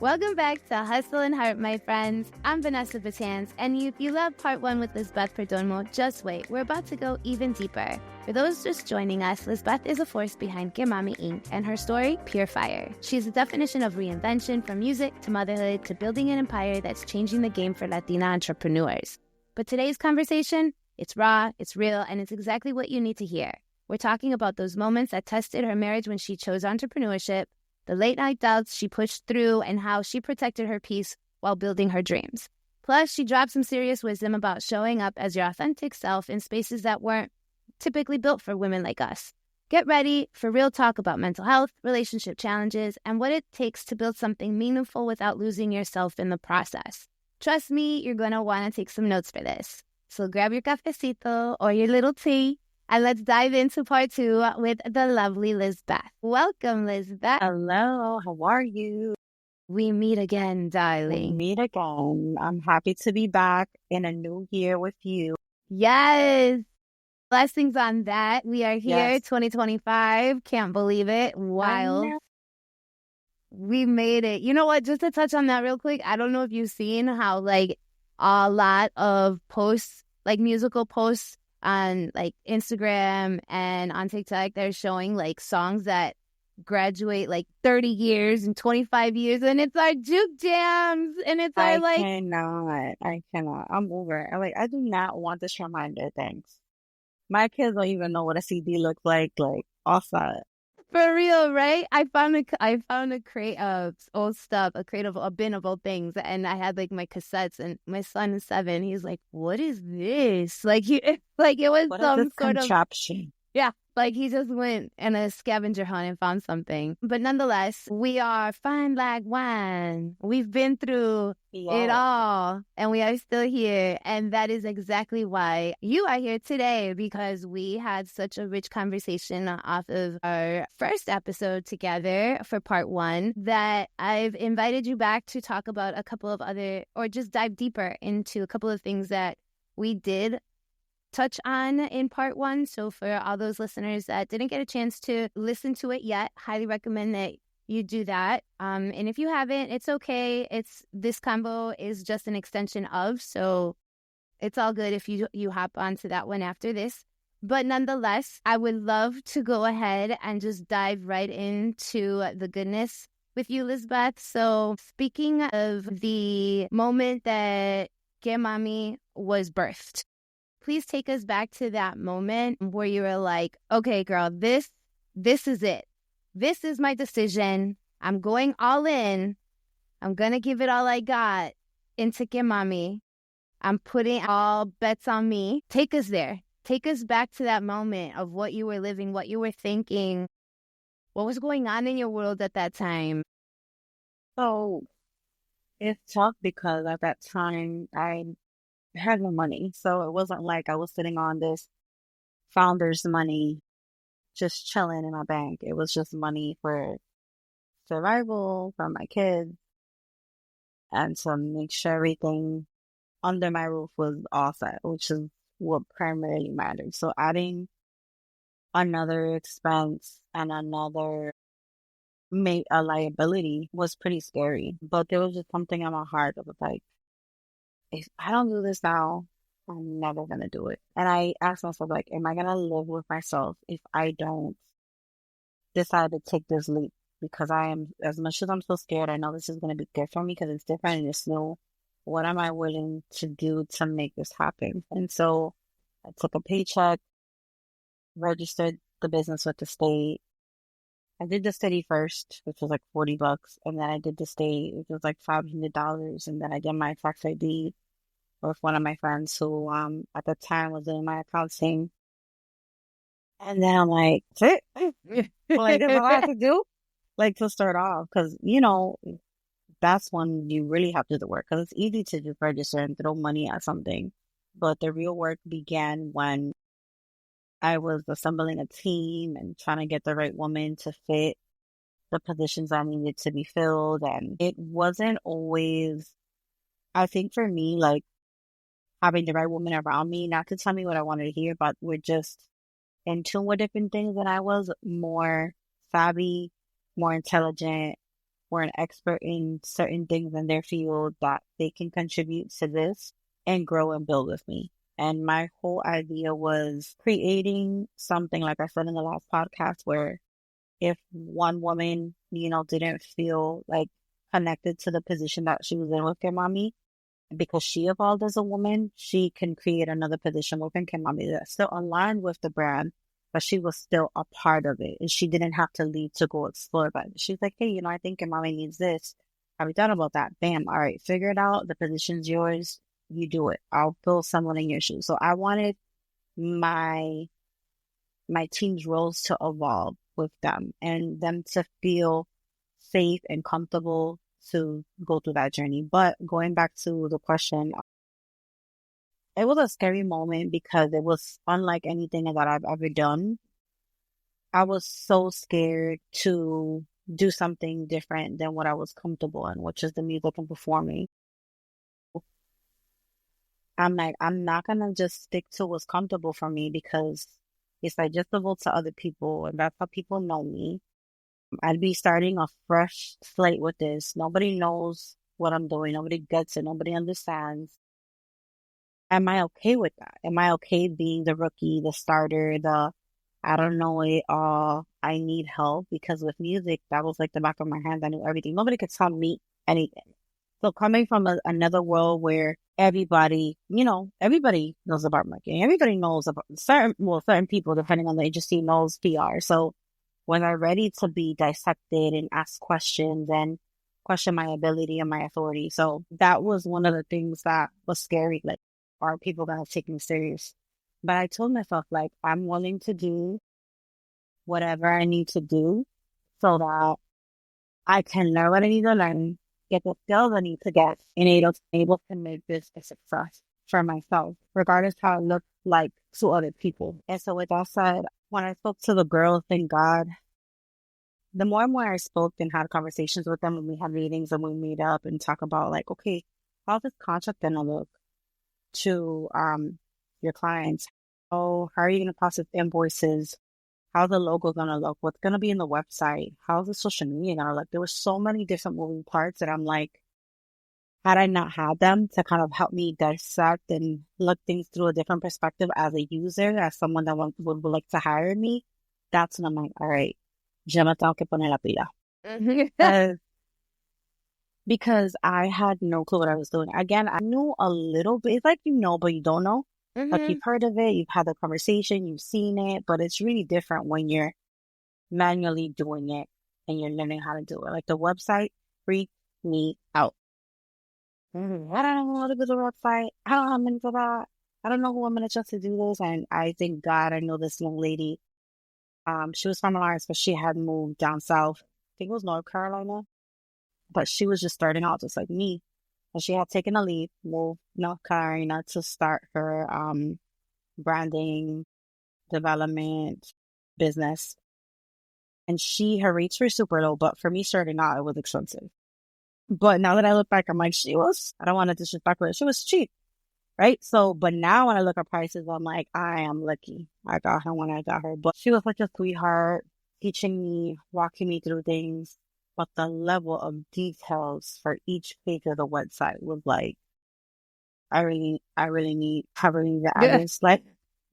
Welcome back to Hustle and Heart, my friends. I'm Vanessa Batans, and if you love part one with Lisbeth Perdomo, just wait. We're about to go even deeper. For those just joining us, Lisbeth is a force behind Que Mami Inc. and her story, Pure Fire. She's a definition of reinvention, from music to motherhood to building an empire that's changing the game for Latina entrepreneurs. But today's conversation, it's raw, it's real, and it's exactly what you need to hear. We're talking about those moments that tested her marriage when she chose entrepreneurship, the late-night doubts she pushed through, and how she protected her peace while building her dreams. Plus, she dropped some serious wisdom about showing up as your authentic self in spaces that weren't typically built for women like us. Get ready for real talk about mental health, relationship challenges, and what it takes to build something meaningful without losing yourself in the process. Trust me, you're going to want to take some notes for this. So grab your cafecito or your little tea, and let's dive into part two with the lovely Lisbeth. Welcome, Lisbeth. Hello, how are you? We meet again, darling. We meet again. I'm happy to be back in a new year with you. Yes. Blessings on that. We are here, Yes. 2025. Can't believe it. Wild. We made it. You know what? Just to touch on that real quick, I don't know if you've seen how, like, a lot of posts, like musical posts on, like, Instagram and on TikTok, they're showing, like, songs that graduate, like, 30 years and 25 years, and it's our juke jams, and it's our, like... I cannot. I'm over it. I do not want this reminder, thanks. My kids don't even know what a CD looks like offside. For real, right? I found a crate of old stuff, a bin of old things, and I had like my cassettes. And my son is 7. He's like, "What is this?" Like it was What some is this sort of contraption? yeah. Like he just went in a scavenger hunt and found something. But nonetheless, we are fine like wine. We've been through it all, and we are still here. And that is exactly why you are here today, because we had such a rich conversation off of our first episode together for part 1 that I've invited you back to talk about a couple of other, or just dive deeper into a couple of things that we did touch on in part 1. So for all those listeners that didn't get a chance to listen to it yet, highly recommend that you do that. And if you haven't, it's okay. This combo is just an extension of, so it's all good if you hop onto that one after this. But nonetheless, I would love to go ahead and just dive right into the goodness with you, Lisbeth. So speaking of the moment that Que Mami was birthed, please take us back to that moment where you were like, okay, girl, this is it. This is my decision. I'm going all in. I'm going to give it all I got into Que Mami. I'm putting all bets on me. Take us there. Take us back to that moment of what you were living, what you were thinking. What was going on in your world at that time? So it's tough because at that time I had no money. So it wasn't like I was sitting on this founder's money just chilling in my bank. It was just money for survival, for my kids, and to make sure everything under my roof was all set, which is what primarily mattered. So adding another expense and another a liability was pretty scary. But there was just something in my heart that was like, if I don't do this now, I'm never going to do it. And I asked myself, like, am I going to live with myself if I don't decide to take this leap? Because I am, as much as I'm so scared, I know this is going to be good for me because it's different and it's new. What am I willing to do to make this happen? And so I took a paycheck, registered the business with the state. I did the study first, which was like $40, and then I did the state, which was like $500, and then I did my tax ID with one of my friends who at the time was in my accounting. And then I'm like, that's it? Like, that's all I have to do? Like, to start off, because, you know, that's when you really have to do the work, because it's easy to just register and throw money at something. But the real work began when I was assembling a team and trying to get the right woman to fit the positions that needed to be filled. And it wasn't always, I think for me, like, having the right woman around me, not to tell me what I wanted to hear, but we're just in tune with different things. And I was more savvy, more intelligent, or an expert in certain things in their field that they can contribute to this and grow and build with me. And my whole idea was creating something, like I said in the last podcast, where if one woman, didn't feel like connected to the position that she was in with Kimami, because she evolved as a woman, she can create another position within Kimami that's still aligned with the brand, but she was still a part of it. And she didn't have to leave to go explore. But she's like, hey, I think Kimami needs this. Have you thought about that? Bam. All right, figure it out. The position's yours. You do it. I'll fill someone in your shoes. So I wanted my team's roles to evolve with them and them to feel safe and comfortable to go through that journey. But going back to the question, it was a scary moment because it was unlike anything that I've ever done. I was so scared to do something different than what I was comfortable in, which is the music and performing. I'm like, I'm not going to just stick to what's comfortable for me because it's digestible to other people and that's how people know me. I'd be starting a fresh slate with this. Nobody knows what I'm doing. Nobody gets it. Nobody understands. Am I okay with that? Am I okay being the rookie, the starter, I don't know it all. I need help because with music, that was like the back of my hand. I knew everything. Nobody could tell me anything. So coming from another world where everybody knows about marketing. Everybody knows about certain people, depending on the agency, knows PR. So when I'm ready to be dissected and ask questions and question my ability and my authority. So that was one of the things that was scary. Like, are people going to take me serious? But I told myself, like, I'm willing to do whatever I need to do so that I can learn what I need to learn, get the skills I need to get, and able to make this a success for myself, regardless how it looks like to other people. And so with that said, when I spoke to the girls, thank God, the more and more I spoke and had conversations with them, and we had meetings and we meet up and talk about like, okay, how's this contract gonna look to your clients? How are you gonna process invoices? How's the logo gonna look? What's gonna be in the website? How's the social media gonna look? There were so many different moving parts that I'm like, had I not had them to kind of help me dissect and look things through a different perspective as a user, as someone that would like to hire me, that's when I'm like, all right, yo me tengo que poner la pila. Because I had no clue what I was doing. Again, I knew a little bit. It's like but you don't know. Like you've heard of it, you've had the conversation, you've seen it, but it's really different when you're manually doing it and you're learning how to do it. Like the website freaked me out. I don't know how to do the website. I don't have money for that. I don't know who I'm going to trust to do this. And I thank God I know this young lady. She was from Lawrence, but she had moved down south. I think it was North Carolina. But she was just starting out just like me. And she had taken a leap, moved North Carolina to start her branding, development, business. And her rates were super low, but for me starting out, it was expensive. But now that I look back, I'm like, I don't want to disrespect her. She was cheap, right? So, but now when I look at prices, I'm like, I am lucky. I got her when I got her. But she was such a sweetheart, teaching me, walking me through things. But the level of details for each page of the website was like, I really need the address. Like,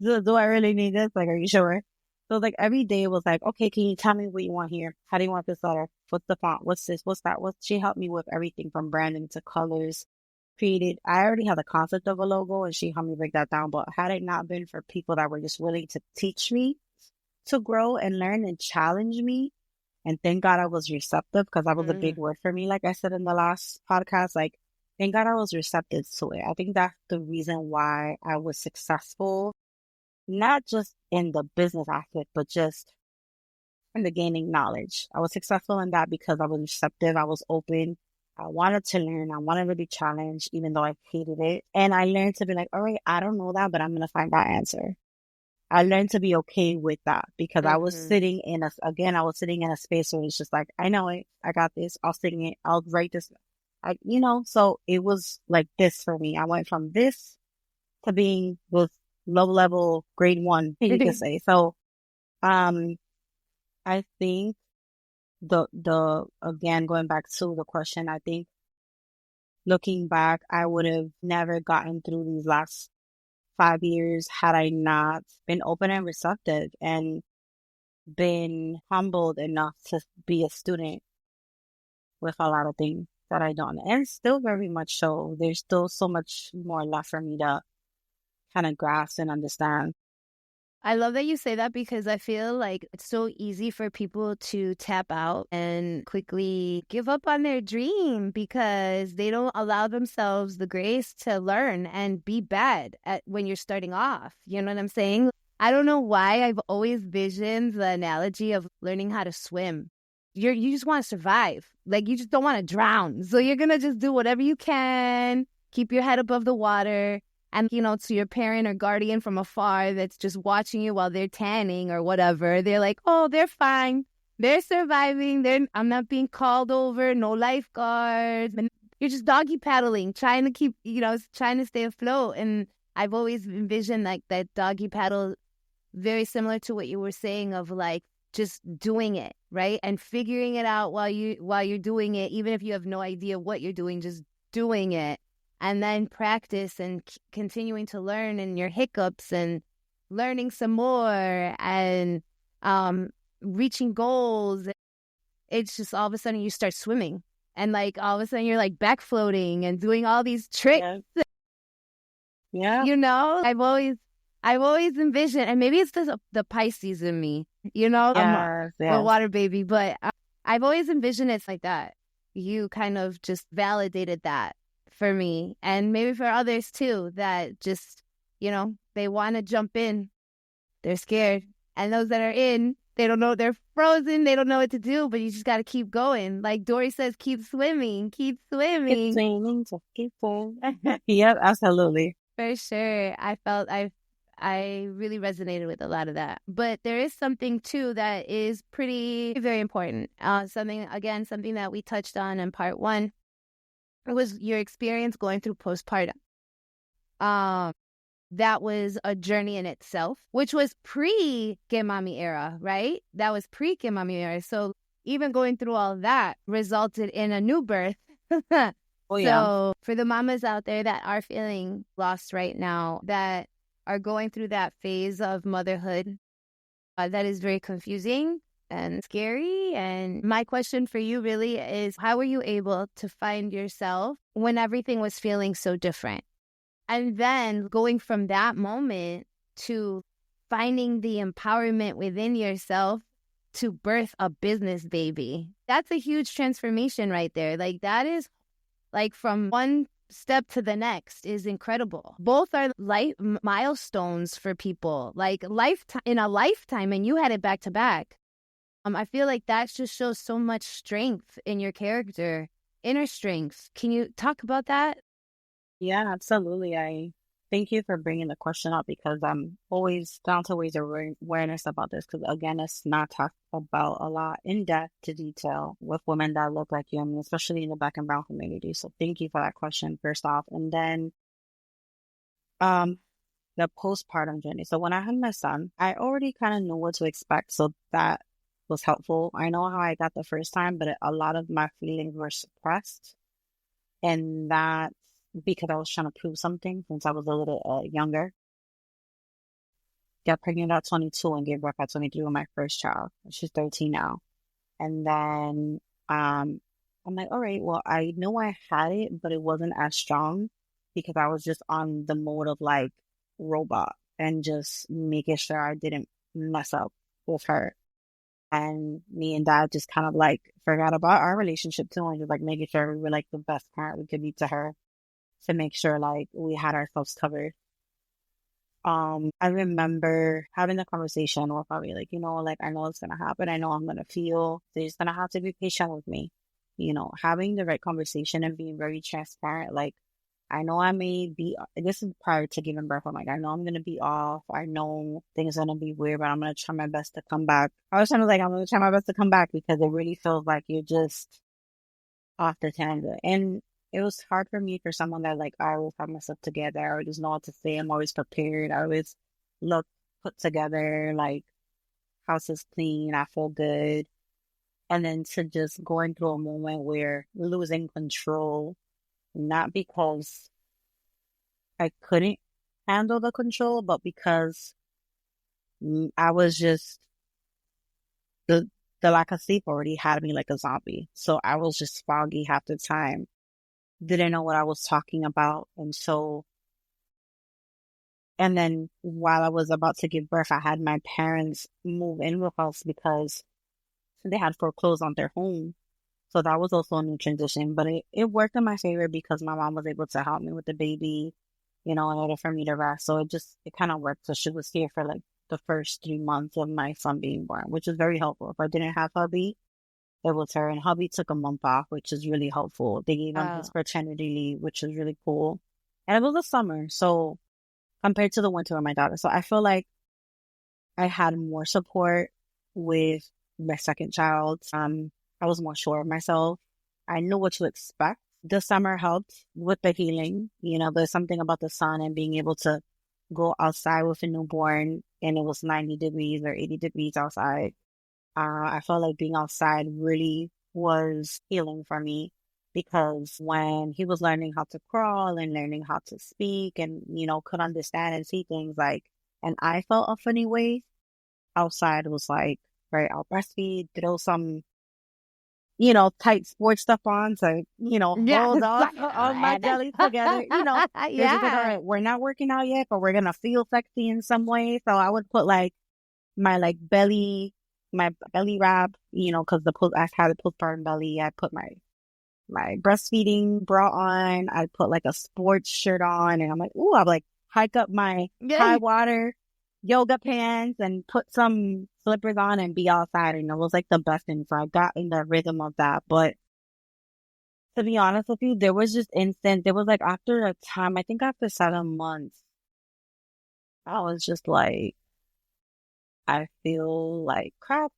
do I really need this? Like, are you sure? So like every day was like, okay, can you tell me what you want here? How do you want this letter? What's the font? What's this? What's that? She helped me with everything from branding to colors. I already had the concept of a logo and she helped me break that down. But had it not been for people that were just willing to teach me to grow and learn and challenge me, and thank God I was receptive, because that was a big word for me. Like I said in the last podcast, like, thank God I was receptive to it. I think that's the reason why I was successful, not just in the business aspect, but just in the gaining knowledge. I was successful in that because I was receptive. I was open. I wanted to learn. I wanted to be challenged, even though I hated it. And I learned to be like, all right, I don't know that, but I'm going to find that answer. I learned to be okay with that because I was sitting in a space where it's just like, I know it. I got this. I'll sing it. I'll write this. So it was like this for me. I went from this to being with low level grade 1, you could say. So, I think again, going back to the question, I think looking back, I would have never gotten through these last 5 years had I not been open and receptive and been humbled enough to be a student with a lot of things that I don't, and still very much so. There's still so much more left for me to kind of grasp and understand. I love that you say that because I feel like it's so easy for people to tap out and quickly give up on their dream because they don't allow themselves the grace to learn and be bad at when you're starting off. You know what I'm saying? I don't know why I've always visioned the analogy of learning how to swim. You just want to survive. Like, you just don't want to drown. So you're going to just do whatever you can, keep your head above the water. And, to your parent or guardian from afar that's just watching you while they're tanning or whatever, they're like, oh, they're fine. They're surviving. I'm not being called over, no lifeguards. And you're just doggy paddling, trying to keep, trying to stay afloat. And I've always envisioned like that doggy paddle, very similar to what you were saying of like just doing it, right? And figuring it out while you're doing it, even if you have no idea what you're doing, just doing it. And then practice and continuing to learn and your hiccups and learning some more and reaching goals. It's just all of a sudden you start swimming and like all of a sudden you're like back floating and doing all these tricks. Yeah. I've always envisioned, and maybe it's the Pisces in me, I'm a water baby, but I've always envisioned it's like that. You kind of just validated that for me, and maybe for others too, that just, they want to jump in. They're scared. And those that are in, they don't know, they're frozen. They don't know what to do, but you just got to keep going. Like Dory says, keep swimming, keep swimming. Keep swimming, just keep swimming. Yep, absolutely. For sure. I really resonated with a lot of that. But there is something too that is pretty, very important. Something that we touched on in part 1. It was your experience going through postpartum. That was a journey in itself, which was pre-Que Mami era, right? That was pre-Que Mami era. So even going through all that resulted in a new birth. Oh, yeah. So for the mamas out there that are feeling lost right now, that are going through that phase of motherhood, that is very confusing and scary. And my question for you really is, how were you able to find yourself when everything was feeling so different? And then going from that moment to finding the empowerment within yourself to birth a business baby. That's a huge transformation right there. Like that is like from one step to the next is incredible. Both are life milestones for people, like in a lifetime, and you had it back to back. I feel like that just shows so much strength in your character, inner strength. Can you talk about that? Yeah, absolutely. I thank you for bringing the question up because I'm always down to raise awareness about this because, again, it's not talked about a lot in depth to detail with women that look like you, I mean, especially in the Black and Brown community. So thank you for that question, first off. And then the postpartum journey. So when I had my son, I already kind of knew what to expect. So that was helpful. I know how I got the first time, but a lot of my feelings were suppressed. And that because I was trying to prove something since I was a little younger. Got pregnant at 22 and gave birth at 23 with my first child. She's 13 now. And then I'm like, all right, well, I know I had it, but it wasn't as strong because I was just on the mode of like robot and just making sure I didn't mess up with her. And me and dad just kind of like forgot about our relationship too and just like making sure we were like the best parent we could be to her to make sure like we had ourselves covered. I remember having the conversation with probably like, like I know it's gonna happen. I know I'm gonna feel. They're just gonna have to be patient with me. Having the right conversation and being very transparent. Like, I know I may be. This is prior to giving birth. I'm like, I know I'm gonna be off. I know things are gonna be weird, but I'm gonna try my best to come back. I was trying to like, I'm gonna try my best to come back because it really feels like you're just off the tangent. And it was hard for me for someone that like I always have myself together. I always know what to say. I'm always prepared. I always look put together. Like house is clean. I feel good. And then to just going through a moment where losing control, not because I couldn't handle the control, but because I was just, the, the lack of sleep already had me like a zombie. So I was just foggy half the time, didn't know what I was talking about. And then while I was about to give birth, I had my parents move in with us because they had foreclosed on their home. So that was also a new transition, but it worked in my favor because my mom was able to help me with the baby, in order for me to rest. So it kind of worked. So she was here for like the first 3 months of my son being born, which was very helpful. If I didn't have hubby, it was her. And hubby took a month off, which is really helpful. They gave him his paternity leave, which was really cool. And it was the summer. So compared to the winter with my daughter. So I feel like I had more support with my second child. I was more sure of myself. I knew what to expect. The summer helped with the healing. There's something about the sun and being able to go outside with a newborn and it was 90 degrees or 80 degrees outside. I felt like being outside really was healing for me because when he was learning how to crawl and learning how to speak and, could understand and see things and I felt a funny way, outside was like, right, I'll breastfeed, throw some, tight sports stuff on. So, hold on my belly together. They're just like, all right, we're not working out yet, but we're going to feel sexy in some way. So I would put like my belly wrap, cause I had a postpartum belly. I put my breastfeeding bra on. I put like a sports shirt on and I'm like, ooh, I'm like hike up my high water yoga pants and put some slippers on and be outside. And it was like the best thing. So I got in the rhythm of that. But to be honest with you, there was like after a time, I think after 7 months, I was just like, I feel like crap.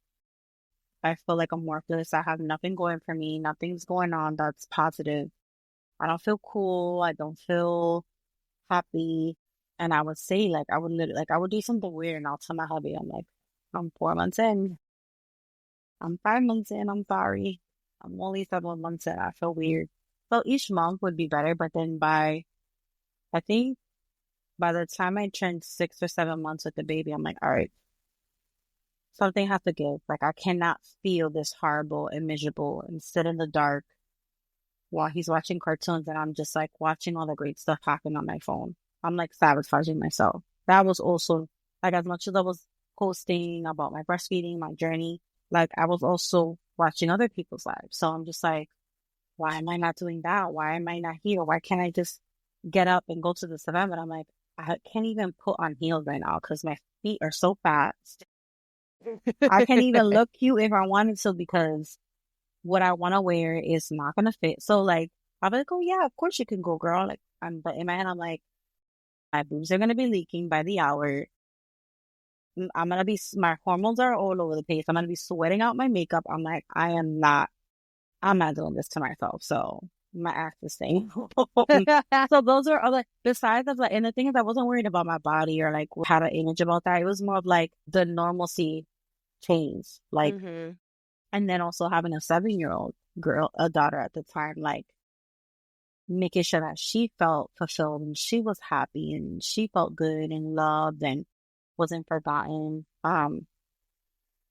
I feel like I'm worthless. I have nothing going for me. Nothing's going on that's positive. I don't feel cool. I don't feel happy. And I would say, like, I would literally, like, I would do something weird and I'll tell my hubby, I'm like, I'm 4 months in. I'm 5 months in. I'm sorry. I'm only 7 months in. I feel weird. So each month would be better. But then I think by the time I turned 6 or 7 months with the baby, I'm like, all right, something has to give. Like, I cannot feel this horrible and miserable and sit in the dark while he's watching cartoons and I'm just like watching all the great stuff happen on my phone. I'm like sabotaging myself. That was also like, as much as I was posting about my breastfeeding, my journey, like I was also watching other people's lives. So I'm just like, why am I not doing that? Why am I not here? Why can't I just get up and go to this event? But I'm like, I can't even put on heels right now because my feet are so fat. I can't even look cute if I wanted to because what I want to wear is not going to fit. So like, I'm like, oh yeah, of course you can go, girl. Like, but in my head, I'm like, my boobs are going to be leaking by the hour. I'm going to be, my hormones are all over the place. I'm going to be sweating out my makeup. I'm like, I'm not doing this to myself. So my ass is staying home. So those are other, besides of like, and the thing is, I wasn't worried about my body or like had an image about that. It was more of like the normalcy change. Like, and then also having a 7-year-old girl, a daughter at the time, like making sure that she felt fulfilled and she was happy and she felt good and loved and wasn't forgotten. And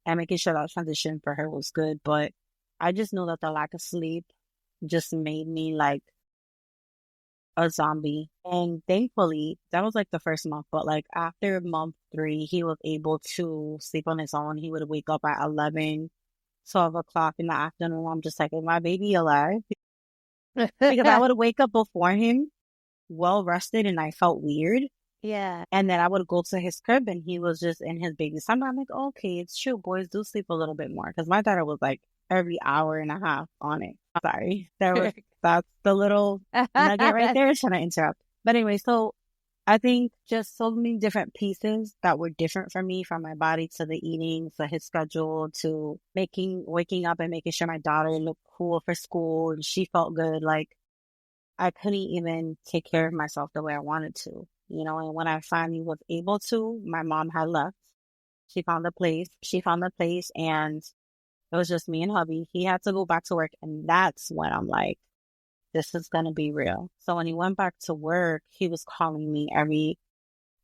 making sure that transition for her was good. But I just know that the lack of sleep just made me like a zombie. And thankfully, that was like the first month. But like after month 3, he was able to sleep on his own. He would wake up at 11, 12 o'clock in the afternoon. I'm just like, is my baby alive? Because I would wake up before him, well rested, and I felt weird. Yeah. And then I would go to his crib and he was just in his baby. Sometimes I'm like, okay, it's true. Boys do sleep a little bit more. Because my daughter was like every hour and a half on it. Sorry. That's the little nugget right there. Trying to interrupt. But anyway, so I think just so many different pieces that were different for me, from my body to the eating, to his schedule, to waking up and making sure my daughter looked cool for school and she felt good. Like I couldn't even take care of myself the way I wanted to, and when I finally was able to, my mom had left. She found a place and It was just me and hubby. He had to go back to work. And that's when I'm like, this is going to be real. So when he went back to work, he was calling me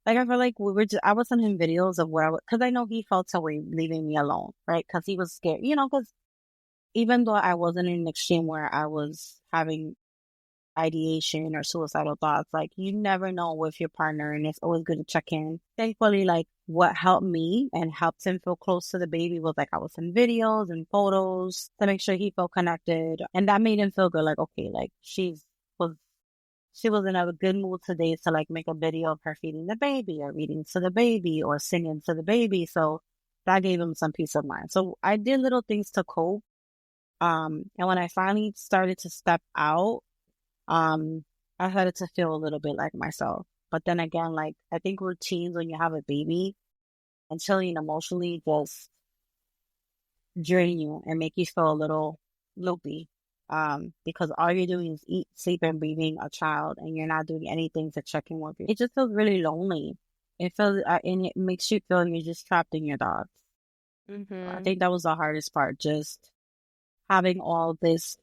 like, I feel like I was sending him videos of where cause I know he felt away leaving me alone, right? Cause he was scared, cause even though I wasn't in an extreme where I was having ideation or suicidal thoughts, like you never know with your partner, and it's always good to check in. Thankfully, like what helped me and helped him feel close to the baby was like I was in videos and photos to make sure he felt connected, and that made him feel good. Like, okay, like was she was in a good mood today to like make a video of her feeding the baby or reading to the baby or singing to the baby. So that gave him some peace of mind. So I did little things to cope. And when I finally started to step out, I started to feel a little bit like myself. But then again, like I think routines when you have a baby and chilling emotionally just drain you and make you feel a little loopy. Because all you're doing is eat, sleep, and breathing a child, and you're not doing anything to check in with you. It just feels really lonely. It feels, and it makes you feel you're just trapped in your thoughts. I think that was the hardest part, just having all these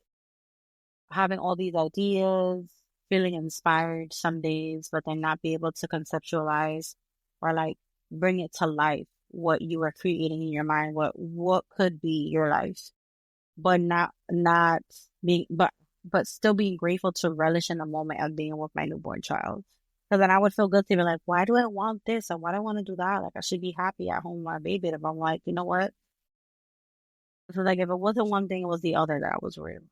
ideas, feeling inspired some days, but then not be able to conceptualize or like bring it to life what you were creating in your mind, what could be your life, but not being, but still being grateful to relish in the moment of being with my newborn child. Because then I would feel good to be like, why do I want this and why do I want to do that? Like I should be happy at home with my baby. If I'm like, you know what? So like if it wasn't one thing, it was the other that was real.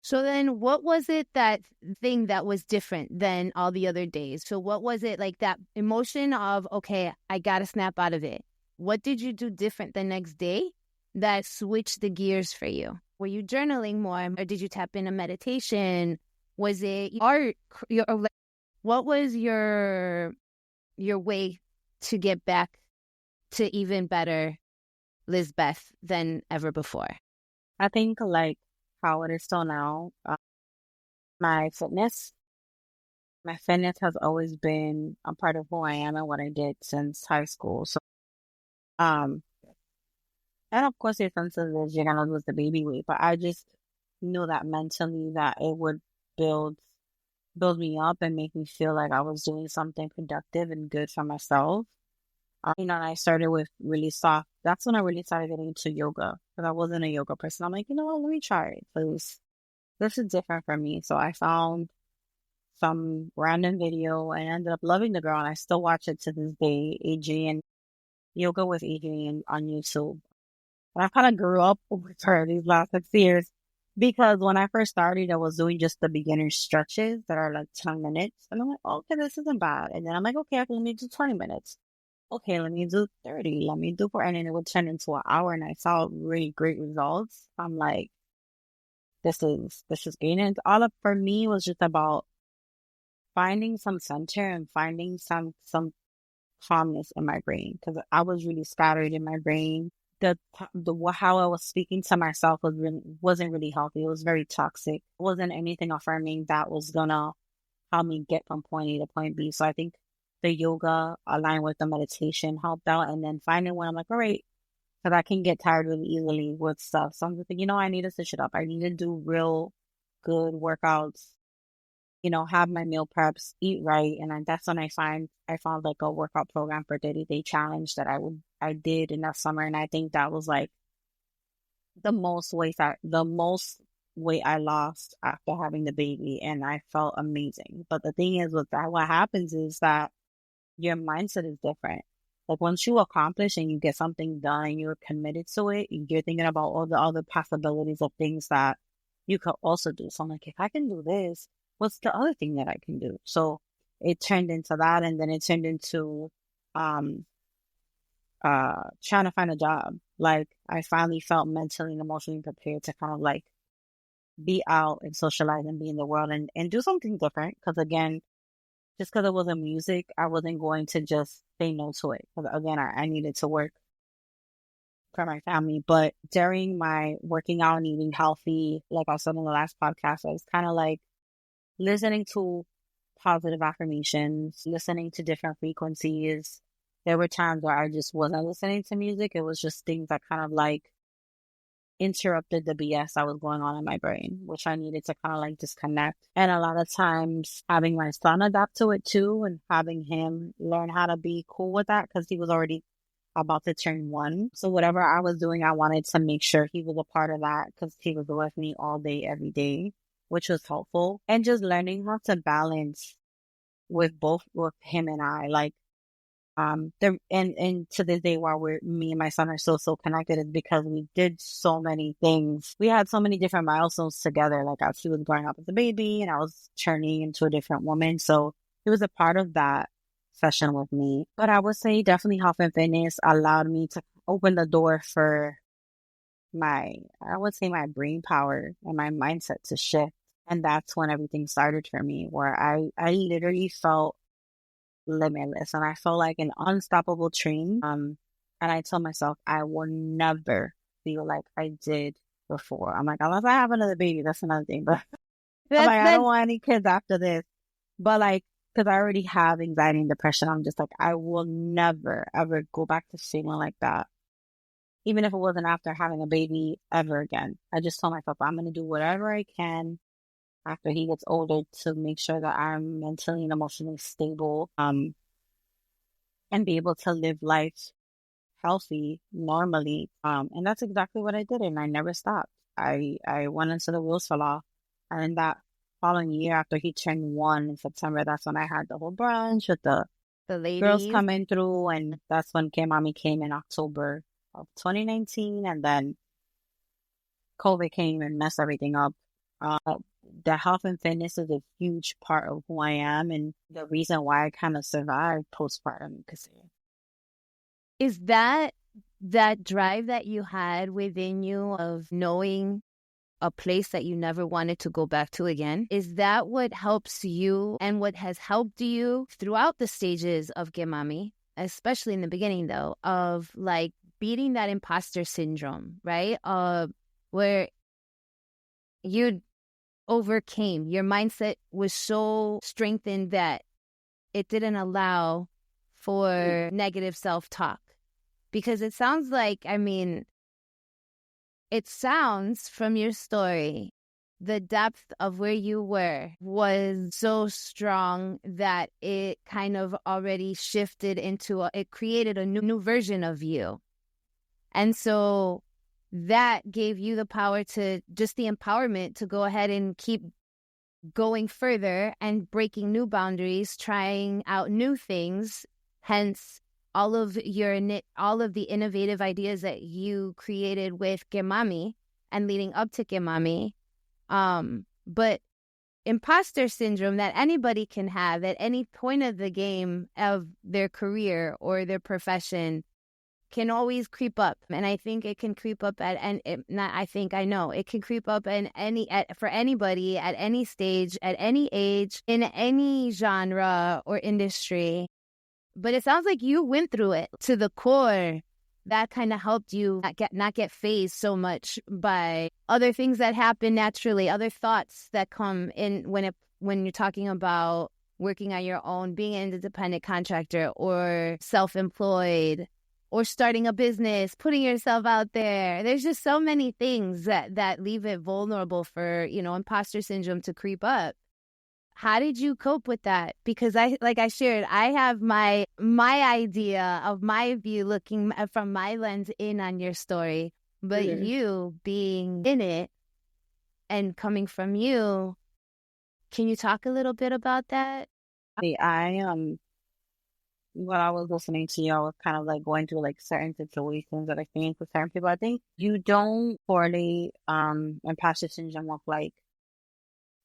So then what was it that thing that was different than all the other days? So what was it like that emotion of, okay, I got to snap out of it? What did you do different the next day that switched the gears for you? Were you journaling more or did you tap into meditation? Was it art? What was your way to get back to even better Lisbeth than ever before? I think like how it is still now, my fitness has always been a part of who I am and what I did since high school. So, and of course, your senses is you're gonna lose the baby weight, but I just knew that mentally that it would build me up and make me feel like I was doing something productive and good for myself. And I started with really soft. That's when I really started getting into yoga because I wasn't a yoga person. I'm like, you know what? Let me try it because this is different for me. So I found some random video and ended up loving the girl, and I still watch it to this day. Adrienne, yoga with Adrienne on YouTube. And I kind of grew up with her these last 6 years because when I first started, I was doing just the beginner stretches that are like 10 minutes. And I'm like, oh, okay, this isn't bad. And then I'm like, okay, let me do 20 minutes. Okay, let me do 30. Let me do 4. And then it would turn into an hour. And I saw really great results. I'm like, this is gaining. All of for me was just about finding some center and finding some calmness in my brain because I was really scattered in my brain. How I was speaking to myself wasn't really healthy. It was very toxic. It wasn't anything affirming that was gonna help me get from point A to point B. So I think the yoga aligned with the meditation helped out, and then finding when I'm like, all right, because I can get tired really easily with stuff. So I'm just like, I need to switch it up. I need to do real good workouts, have my meal preps, eat right. And that's when I found like a workout program for 30-day challenge that I did in that summer. And I think that was like the most weight I lost after having the baby. And I felt amazing. But the thing is with that, what happens is that your mindset is different. Like once you accomplish and you get something done and you're committed to it, you're thinking about all the other possibilities of things that you could also do. So I'm like, if I can do this, what's the other thing that I can do? So it turned into that, and then it turned into trying to find a job. Like I finally felt mentally and emotionally prepared to kind of like be out and socialize and be in the world and do something different. Because again, just because it wasn't music, I wasn't going to just say no to it. Because again, I needed to work for my family. But during my working out and eating healthy, like I said in the last podcast, I was kind of like listening to positive affirmations, listening to different frequencies. There were times where I just wasn't listening to music. It was just things that kind of like interrupted the BS that was going on in my brain, which I needed to kind of like disconnect. And a lot of times having my son adapt to it too, and having him learn how to be cool with that, because he was already about to turn 1. So whatever I was doing, I wanted to make sure he was a part of that, because he was with me all day, every day, which was helpful. And just learning how to balance with him and I, like, and to this day, while me and my son are so connected, is because we did so many things. We had so many different milestones together, like as he was growing up as a baby and I was turning into a different woman. So he was a part of that session with me. But I would say definitely health and fitness allowed me to open the door for I would say my brain power and my mindset to shift. And that's when everything started for me, where I literally felt limitless and I felt like an unstoppable train. And I told myself I will never feel like I did before. I'm like, unless I have another baby, that's another thing. But I'm like, I don't want any kids after this. But like, because I already have anxiety and depression, I'm just like, I will never ever go back to feeling like that, even if it wasn't after having a baby, ever again. I just told myself I'm going to do whatever I can after he gets older to make sure that I'm mentally and emotionally stable, and be able to live life healthy, normally. And that's exactly what I did, and I never stopped. I went until the wheels fell off. And that following year, after he turned 1 in September, that's when I had the whole brunch with the ladies girls coming through, and that's when Mommy came in October of 2019, and then COVID came and messed everything up. The health and fitness is a huge part of who I am and the reason why I kind of survived postpartum. Is that drive that you had within you of knowing a place that you never wanted to go back to again? Is that what helps you and what has helped you throughout the stages of Get Mommy, especially in the beginning though, of like beating that imposter syndrome, right? Where you overcame, your mindset was so strengthened that it didn't allow for negative self-talk. Because it sounds like, it sounds from your story, the depth of where you were was so strong that it kind of already shifted into, it created a new version of you. And so that gave you the power to, just the empowerment to go ahead and keep going further and breaking new boundaries, trying out new things, hence all of the innovative ideas that you created with Get Mommy and leading up to Get Mommy. But imposter syndrome that anybody can have at any point of the game of their career or their profession can always creep up. And I think it can creep up I know it can creep up for anybody at any stage, at any age, in any genre or industry. But it sounds like you went through it to the core. That kind of helped you not get fazed so much by other things that happen naturally, other thoughts that come in when you're talking about working on your own, being an independent contractor or self-employed or starting a business, putting yourself out there. There's just so many things that leave it vulnerable for, imposter syndrome to creep up. How did you cope with that? Because I shared, I have my idea of my view looking from my lens in on your story, but you being in it and coming from you, can you talk a little bit about that? When I was listening to you, I was kind of like going through like certain situations that I think with certain people. I think you don't correlate imposter syndrome with like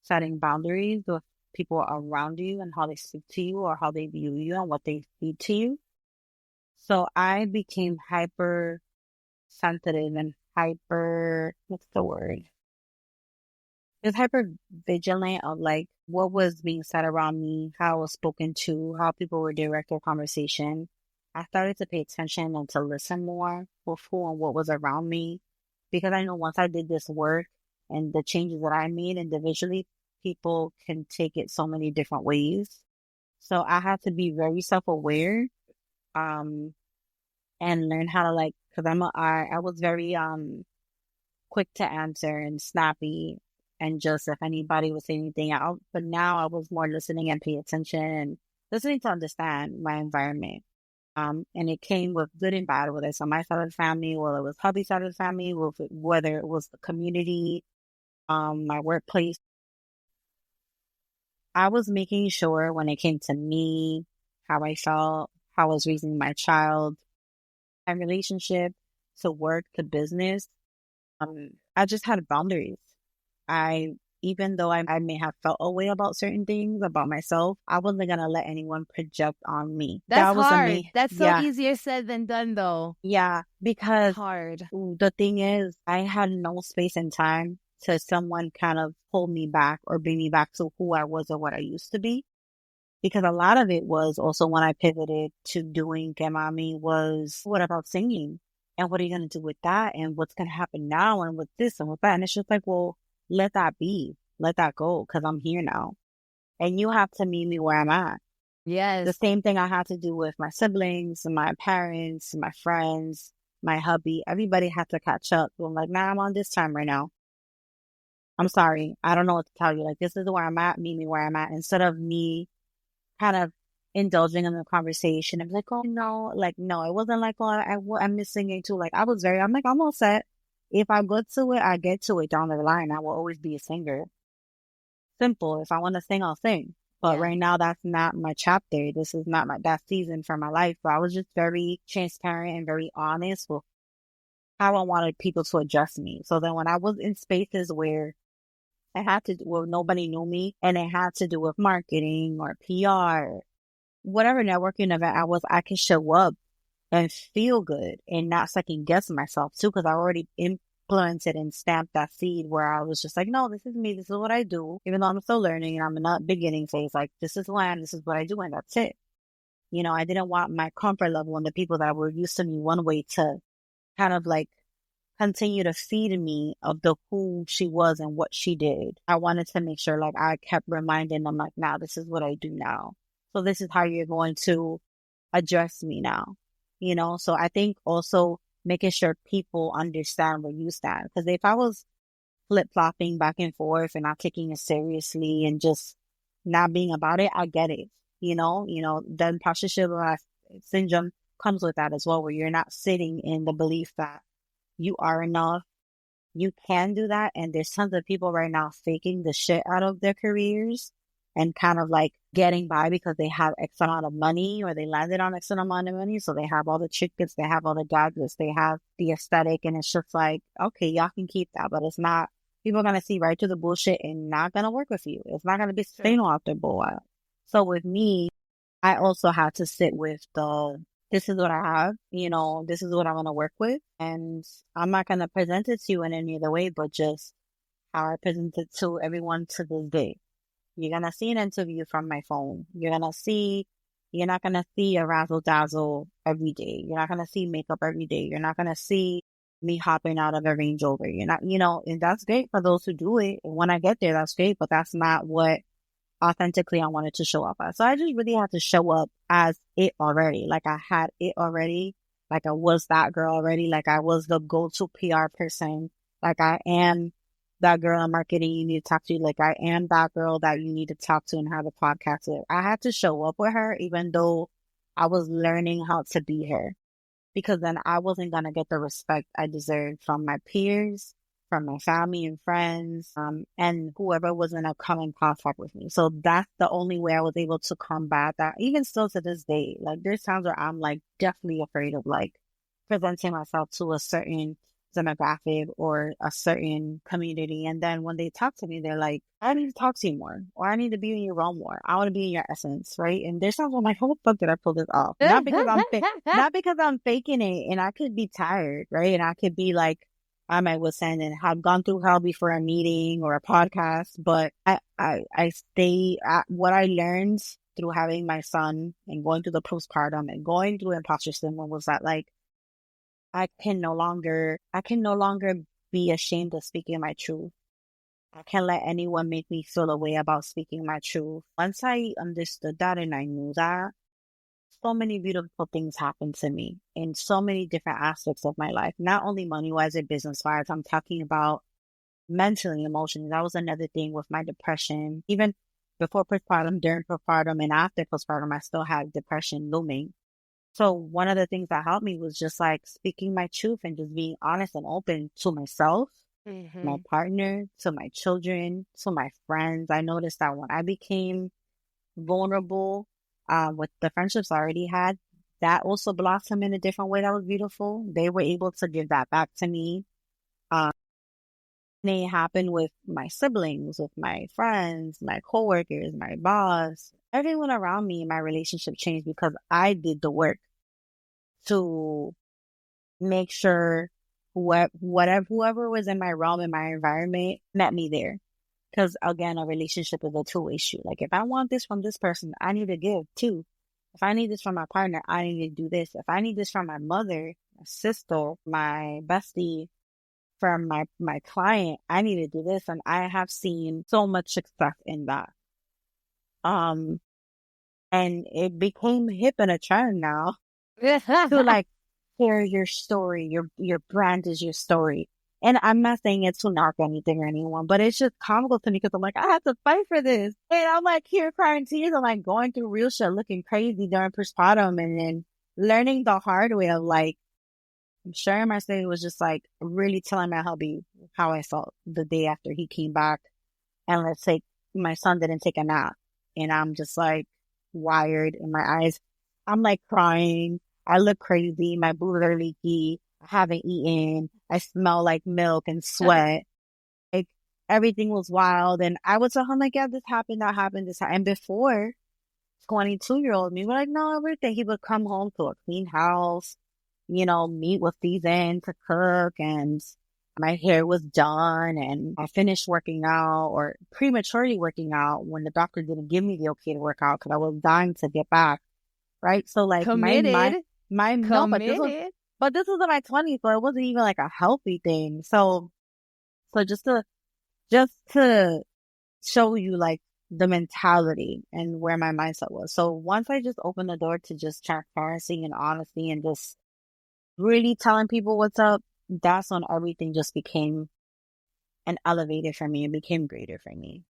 setting boundaries with people around you and how they speak to you or how they view you and what they feed to you. So I became hyper sensitive and what's the word? It's hyper vigilant of like what was being said around me, how I was spoken to, how people were direct their conversation. I started to pay attention and to listen more with who and what was around me, because I know once I did this work and the changes that I made individually, people can take it so many different ways. So I had to be very self-aware, and learn how to because I was very, quick to answer and snappy, and just if anybody was saying anything out. But now I was more listening and paying attention and listening to understand my environment. And it came with good and bad, whether it's on my side of the family, whether it was hubby's side of the family, whether it was the community, my workplace. I was making sure when it came to me, how I felt, how I was raising my child, my relationship to work to business. I just had boundaries. I, even though I may have felt a way about certain things about myself, I wasn't gonna let anyone project on me. That's That was hard. That's so yeah, easier said than done, though. yeah, because Hard. the thing is, I had no space and time to someone kind of pull me back or bring me back to who I was or what I used to be. Because a lot of it was also when I pivoted to doing Gemami was, what about singing? And what are you going to do with that? And what's going to happen now? And with this and with that? And it's just like, well, let that be. Let that go. Cause I'm here now. And you have to meet me where I'm at. Yes. The same thing I had to do with my siblings, my parents, my friends, my hubby. Everybody had to catch up. So I'm like, nah, I'm on this time right now. I'm sorry. I don't know what to tell you. Like, this is where I'm at. Meet me where I'm at. Instead of me kind of indulging in the conversation. I'm like, oh no, like, no, it wasn't like, oh, I'm missing it too. Like, I'm like, I'm all set. If I go to it, I get to it down the line. I will always be a singer. Simple. If I want to sing, I'll sing. But right now, that's not my chapter. This is not that season for my life. But I was just very transparent and very honest with how I wanted people to address me. So then when I was in spaces where nobody knew me and it had to do with marketing or PR, whatever networking event I could show up and feel good and not second guess myself too, because I already implemented and stamped that seed where I was just like, no, this is me. This is what I do. Even though I'm still learning and I'm in that beginning phase, like, this is who I am. This is what I do. And that's it. You know, I didn't want my comfort level and the people that were used to me one way to kind of like continue to feed me of the who she was and what she did. I wanted to make sure like I kept reminding them like, now this is what I do now. So this is how you're going to address me now. You know, so I think also making sure people understand where you stand. Because if I was flip-flopping back and forth and not taking it seriously and just not being about it, I get it. You know, the imposter syndrome comes with that as well, where you're not sitting in the belief that you are enough. You can do that. And there's tons of people right now faking the shit out of their careers and kind of like getting by because they have X amount of money or they landed on X amount of money. So they have all the trinkets, they have all the gadgets, they have the aesthetic. And it's just like, okay, y'all can keep that, but it's not, people are going to see right through the bullshit and not going to work with you. It's not going to be sustainable after a while. So with me, I also had to sit with this is what I have, you know, this is what I'm going to work with. And I'm not going to present it to you in any other way, but just how I present it to everyone to this day. You're going to see an interview from my phone. You're not going to see a razzle dazzle every day. You're not going to see makeup every day. You're not going to see me hopping out of a Range Rover. You're not, you know, and that's great for those who do it. And when I get there, that's great, but that's not what authentically I wanted to show up as. So I just really had to show up as it already. Like I had it already. Like I was that girl already. Like I was the go-to PR person. Like I am that girl in marketing you need to talk to. Like I am that girl that you need to talk to and have a podcast with. I had to show up with her even though I was learning how to be her. Because then I wasn't going to get the respect I deserved from my peers, from my family and friends, and whoever was in a common contact with me. So that's the only way I was able to combat that. Even still to this day, like there's times where I'm like definitely afraid of like presenting myself to a certain demographic or a certain community. And then when they talk to me, they're like, I need to talk to you more, or I need to be in your realm more. I want to be in your essence, right? And there's times where I'm like, how the fuck did I pull this off? Not because I'm faking it, and I could be tired, right? And I could be like, I might was saying and have gone through hell before a meeting or a podcast, but I stay at what I learned through having my son and going through the postpartum and going through imposter syndrome was that like I can no longer be ashamed of speaking my truth. I can't let anyone make me feel a way about speaking my truth. Once I understood that and I knew that, so many beautiful things happened to me in so many different aspects of my life, not only money-wise and business-wise. I'm talking about mentally, emotionally. That was another thing with my depression. Even before postpartum, during postpartum, and after postpartum, I still had depression looming. So one of the things that helped me was just like speaking my truth and just being honest and open to myself, my partner, to my children, to my friends. I noticed that when I became vulnerable with the friendships I already had, that also blossomed in a different way that was beautiful. They were able to give that back to me. It happened with my siblings, with my friends, my coworkers, my boss. Everyone around me in my relationship changed because I did the work to make sure whoever was in my realm, in my environment, met me there. Because again, a relationship is a two-way street. Like if I want this from this person, I need to give too. If I need this from my partner, I need to do this. If I need this from my mother, my sister, my bestie, from my client, I need to do this. And I have seen so much success in that. And it became hip and a trend now to like share your story. Your brand is your story. And I'm not saying it to knock anything or anyone, but it's just comical to me because I'm like, I had to fight for this. And I'm like here crying tears. I'm like going through real shit, looking crazy during postpartum, and then learning the hard way of like, sharing my story was just like really telling my hubby how I felt the day after he came back. And let's say my son didn't take a nap and I'm just like wired in my eyes. I'm like crying. I look crazy. My boobs are leaky. I haven't eaten. I smell like milk and sweat. Like everything was wild. And I would tell him like, yeah, this happened, that happened, this happened. And before, 22-year-old me, we're like, no, everything. He would come home to a clean house, meat was seasoned to cook, and my hair was done, and I finished working out or prematurely working out when the doctor didn't give me the okay to work out because I was dying to get back. Right. So like Committed. no, but this was in my 20s, so it wasn't even like a healthy thing. So just to show you like the mentality and where my mindset was. So once I just opened the door to just transparency and honesty and just really telling people what's up, that's when everything just became an elevator for me and became greater for me.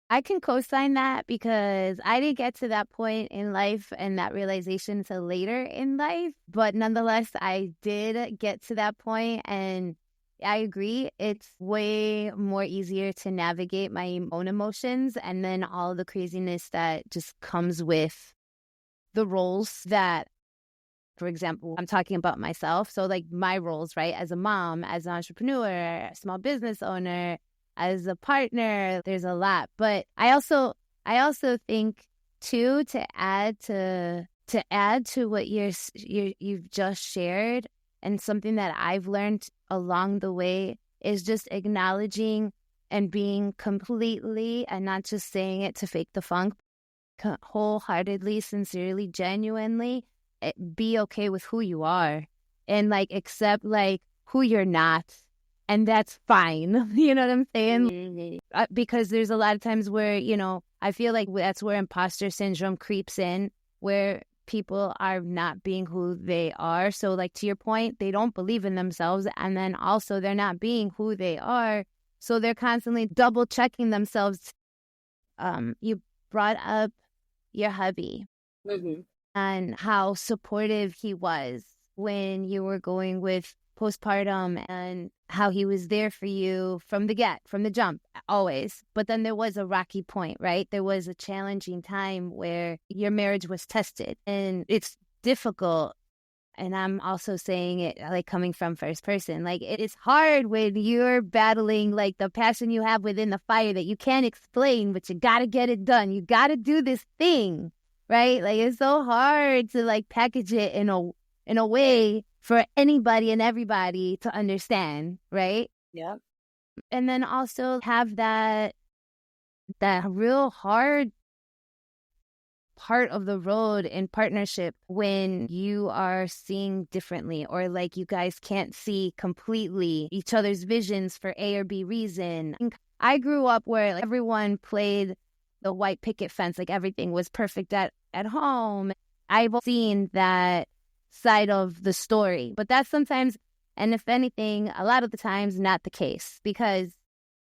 I can co-sign that because I didn't get to that point in life and that realization until later in life. But nonetheless, I did get to that point, and I agree. It's way more easier to navigate my own emotions and then all the craziness that just comes with the roles that, for example, I'm talking about myself. So like my roles, right? As a mom, as an entrepreneur, a small business owner, as a partner, there's a lot. But I also think too, to add to what you've just shared, and something that I've learned along the way is just acknowledging and being completely, and not just saying it to fake the funk, wholeheartedly, sincerely, genuinely, be okay with who you are and like accept like who you're not. And that's fine. You know what I'm saying? Because there's a lot of times where, I feel like that's where imposter syndrome creeps in, where people are not being who they are. So like to your point, they don't believe in themselves. And then also they're not being who they are. So they're constantly double checking themselves. You brought up your hubby and how supportive he was when you were going with postpartum, and how he was there for you from the jump, always. But then there was a rocky point, right? There was a challenging time where your marriage was tested, and it's difficult. And I'm also saying it like coming from first person. Like it is hard when you're battling like the passion you have within the fire that you can't explain, but you got to get it done. You got to do this thing, right? Like it's so hard to like package it in a way for anybody and everybody to understand, right? Yeah. And then also have that real hard part of the road in partnership when you are seeing differently, or like you guys can't see completely each other's visions for A or B reason. I grew up where everyone played the white picket fence, like everything was perfect at home. I've seen that side of the story, but that's sometimes, and if anything, a lot of the times not the case, because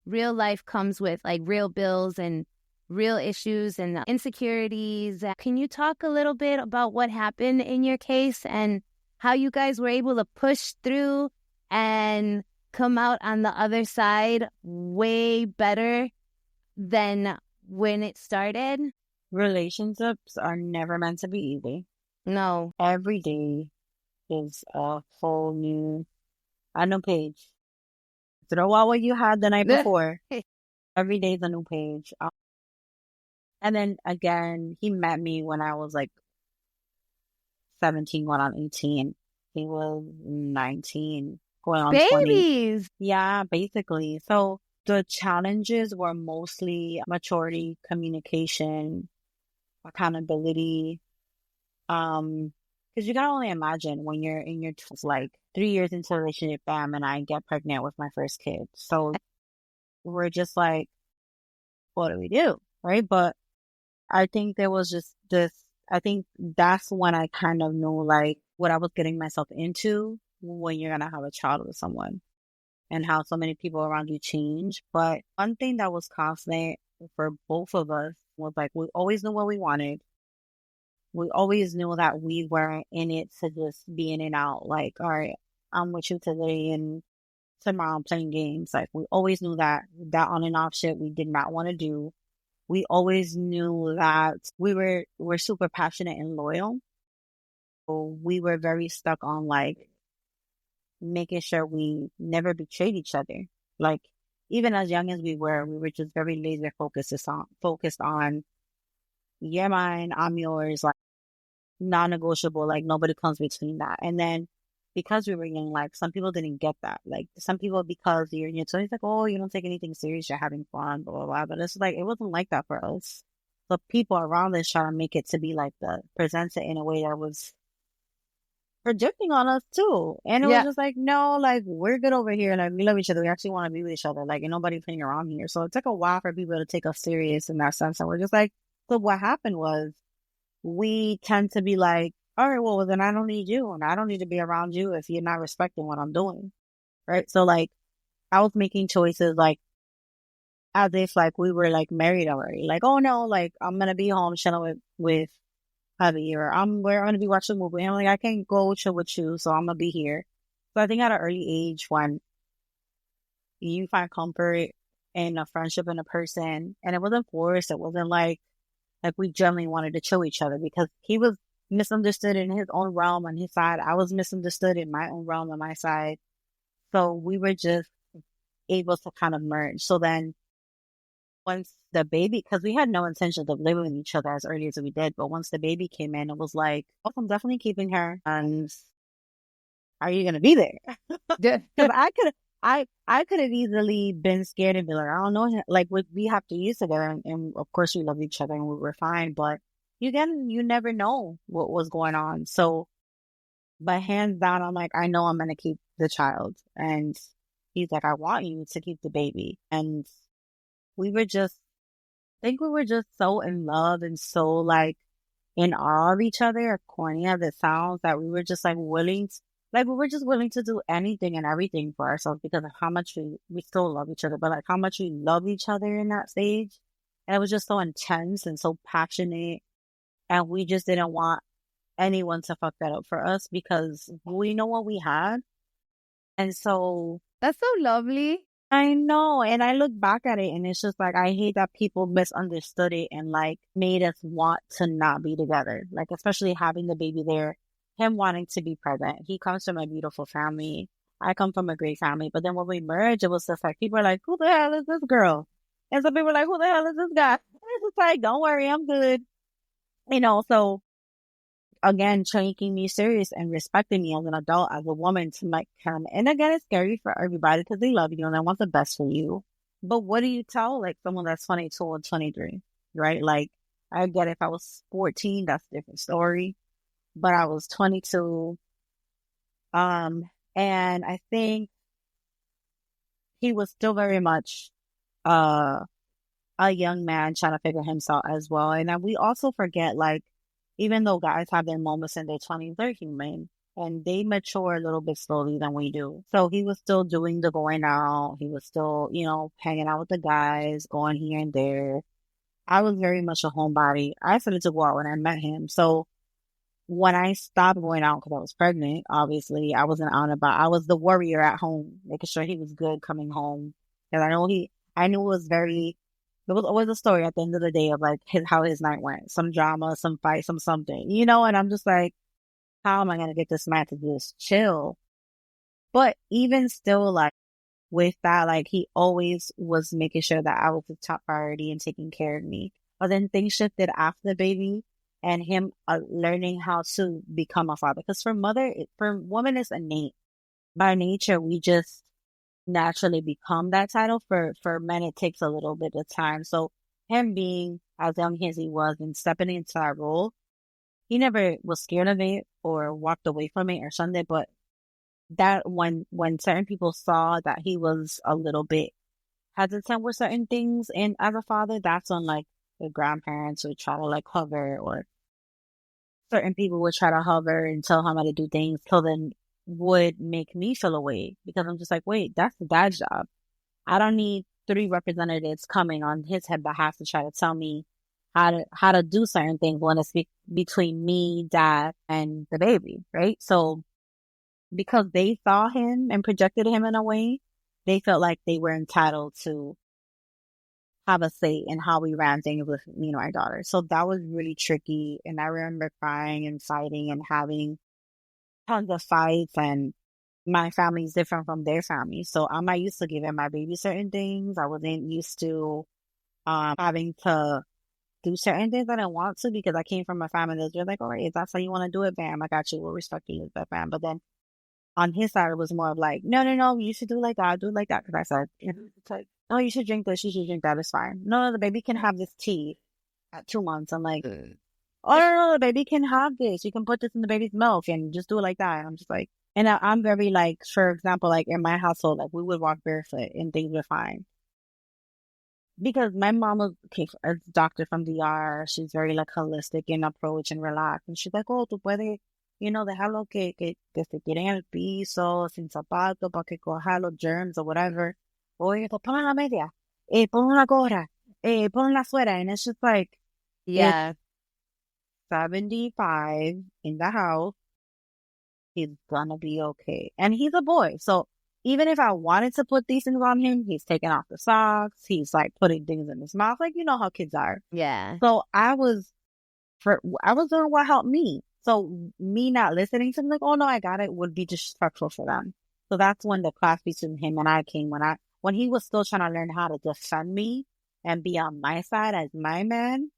real life comes with like real bills and real issues and insecurities. Can you talk a little bit about what happened in your case and how you guys were able to push through and come out on the other side way better than when it started? Relationships are never meant to be easy. No. Every day is a whole new page. Throw out what you had the night before. Every day is a new page. And then again, he met me when I was like 17, going on 18. He was 19, going on 20. Babies. Yeah, basically. So the challenges were mostly maturity, communication, accountability. Because you can only imagine when you're in your like 3 years into a relationship, bam, and I get pregnant with my first kid. So we're just like, what do we do? Right? But I think there was just this, I think that's when I kind of knew like what I was getting myself into when you're going to have a child with someone and how so many people around you change. But one thing that was constant for both of us was like, we always knew what we wanted. We always knew that we weren't in it to just be in and out. Like, all right, I'm with you today and tomorrow I'm playing games. Like, we always knew that on and off shit we did not want to do. We always knew that we're super passionate and loyal. So we were very stuck on like making sure we never betrayed each other. Like, even as young as we were just very laser focused on you're mine, I'm yours, like non-negotiable, like nobody comes between that. And then because we were young, like some people didn't get that. Like some people, because you're in your 20s, like, oh, you don't take anything serious, you're having fun, blah, blah, blah. But it's like, it wasn't like that for us. The people around us try to make it to be like present it in a way that was projecting on us too. And it was just like, no, like we're good over here. Like we love each other. We actually want to be with each other. Like, ain't nobody playing around here. So it took a while for people to take us serious in that sense. And we're just like, so what happened was we tend to be like, all right, well, then I don't need you. And I don't need to be around you if you're not respecting what I'm doing. Right. So like I was making choices like as if like we were like married already. Like, oh no, like I'm going to be home chilling with hubby, or we're going to be watching a movie. And I'm like, I can't go chill with you, so I'm going to be here. So I think at an early age when you find comfort in a friendship in a person, and it wasn't forced, it wasn't like we generally wanted to chill each other because he was misunderstood in his own realm on his side. I was misunderstood in my own realm on my side. So we were just able to kind of merge. So then once the baby, because we had no intention of living with each other as early as we did, but once the baby came in, it was like, oh, I'm definitely keeping her. And are you going to be there? Because I could have easily been scared and be like, I don't know, like we have to use together, and of course we love each other and we were fine, but you never know what was going on. So, but hands down, I'm like, I know I'm gonna keep the child, and he's like, I want you to keep the baby, and we were just, I think we were just so in love and so like in awe of each other, as corny as it sounds, that we were just like we were just willing to do anything and everything for ourselves because of how much we still love each other, but like how much we love each other in that stage. And it was just so intense and so passionate. And we just didn't want anyone to fuck that up for us because we know what we had. And so that's so lovely. I know. And I look back at it and it's just like, I hate that people misunderstood it and like made us want to not be together. Like, especially having the baby there, him wanting to be present. He comes from a beautiful family. I come from a great family. But then when we merged, it was just like, people are like, who the hell is this girl? And some people are like, who the hell is this guy? And it's just like, don't worry, I'm good. So again, taking me serious and respecting me as an adult, as a woman to like come. And again, it's scary for everybody because they love you and they want the best for you. But what do you tell like someone that's 22 or 23, right? Like, I get if I was 14, that's a different story. But I was 22. And I think he was still very much a young man trying to figure himself as well. And we also forget, like, even though guys have their moments in their 20s, they're human and they mature a little bit slowly than we do. So he was still doing the going out. He was still, hanging out with the guys, going here and there. I was very much a homebody. I started to go out when I met him. So when I stopped going out because I was pregnant, obviously I wasn't out and about. I was the warrior at home, making sure he was good coming home. Because I knew it was there was always a story at the end of the day of like how his night went. Some drama, some fight, some something, and I'm just like, how am I going to get this man to just chill? But even still, like with that, like he always was making sure that I was the top priority and taking care of me. But then things shifted after the baby and him learning how to become a father. Because for women, it's innate. By nature, we just naturally become that title. For men, it takes a little bit of time. So him being as young as he was and stepping into that role, he never was scared of it or walked away from it or something. But that when certain people saw that he was a little bit hesitant with certain things and as a father, that's when like the grandparents would try to like hover, or certain people would try to hover and tell him how to do things, so then would make me feel away because I'm just like, wait, that's the dad's job. I don't need 3 representatives coming on his behalf to try to tell me how to do certain things when it's between me, dad, and the baby, right? So because they saw him and projected him in a way, they felt like they were entitled to have a say in how we ran things with our daughter. So that was really tricky. And I remember crying and fighting and having tons of fights, and my family is different from their family. So I'm not used to giving my baby certain things. I wasn't used to having to do certain things I didn't want to because I came from a family that's just like, all right, if that's how you want to do it, bam, I got you. We'll respect you, bam. But then on his side, it was more of like, no, you should do like that, do it like that. Because I said, it's like, oh, you should drink this, you should drink that, it's fine. No, the baby can have this tea at 2 months. I'm like, oh, no, the baby can have this. You can put this in the baby's milk and just do it like that. And I'm just like, and I'm very like, for example, like in my household, like we would walk barefoot and things were fine. Because my mom was a doctor from DR. She's very like holistic in approach and relaxed. And she's like, oh, tú puedes, dejarlo que se quede en el piso, sin zapato, para que coja los germs or whatever. Oye, pues pon la media, pon una gorra, pon la suera. And it's just like, Yeah. 75 in the house, he's gonna be okay. And he's a boy. So even if I wanted to put these things on him, he's taking off the socks. He's like putting things in his mouth. Like, you know how kids are. Yeah. So I was doing what helped me. So me not listening to him, like, oh no, I got it, would be disrespectful for them. So that's when the clash between him and I came, when he was still trying to learn how to defend me and be on my side as my man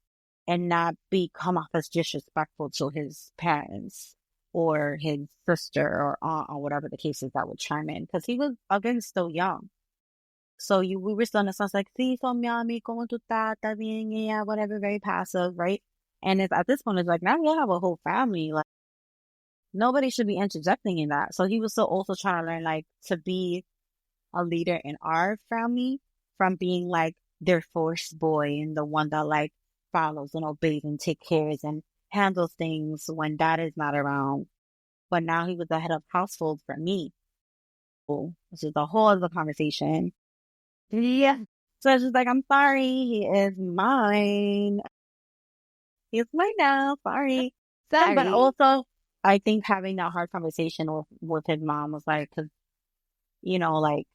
and not come off as disrespectful to his parents or his sister or aunt or whatever the case is that would chime in. Because he was, again, still young. So we were still in a sense like, sí, so mami, ¿cómo tú estás? ¿Estás bien? Yeah, whatever, very passive, right? And at this point, it's like, now we have a whole family. Like, nobody should be interjecting in that. So he was still also trying to learn, like, to be a leader in our family from being, like, their first boy and the one that, like, follows and obeys and takes care and handles things when dad is not around. But now he was the head of household for me, which is a whole other conversation. Yeah. So it's just like, I'm sorry, he is mine. He's mine now. Sorry. Sorry. But also, I think having that hard conversation with his mom was like, because, like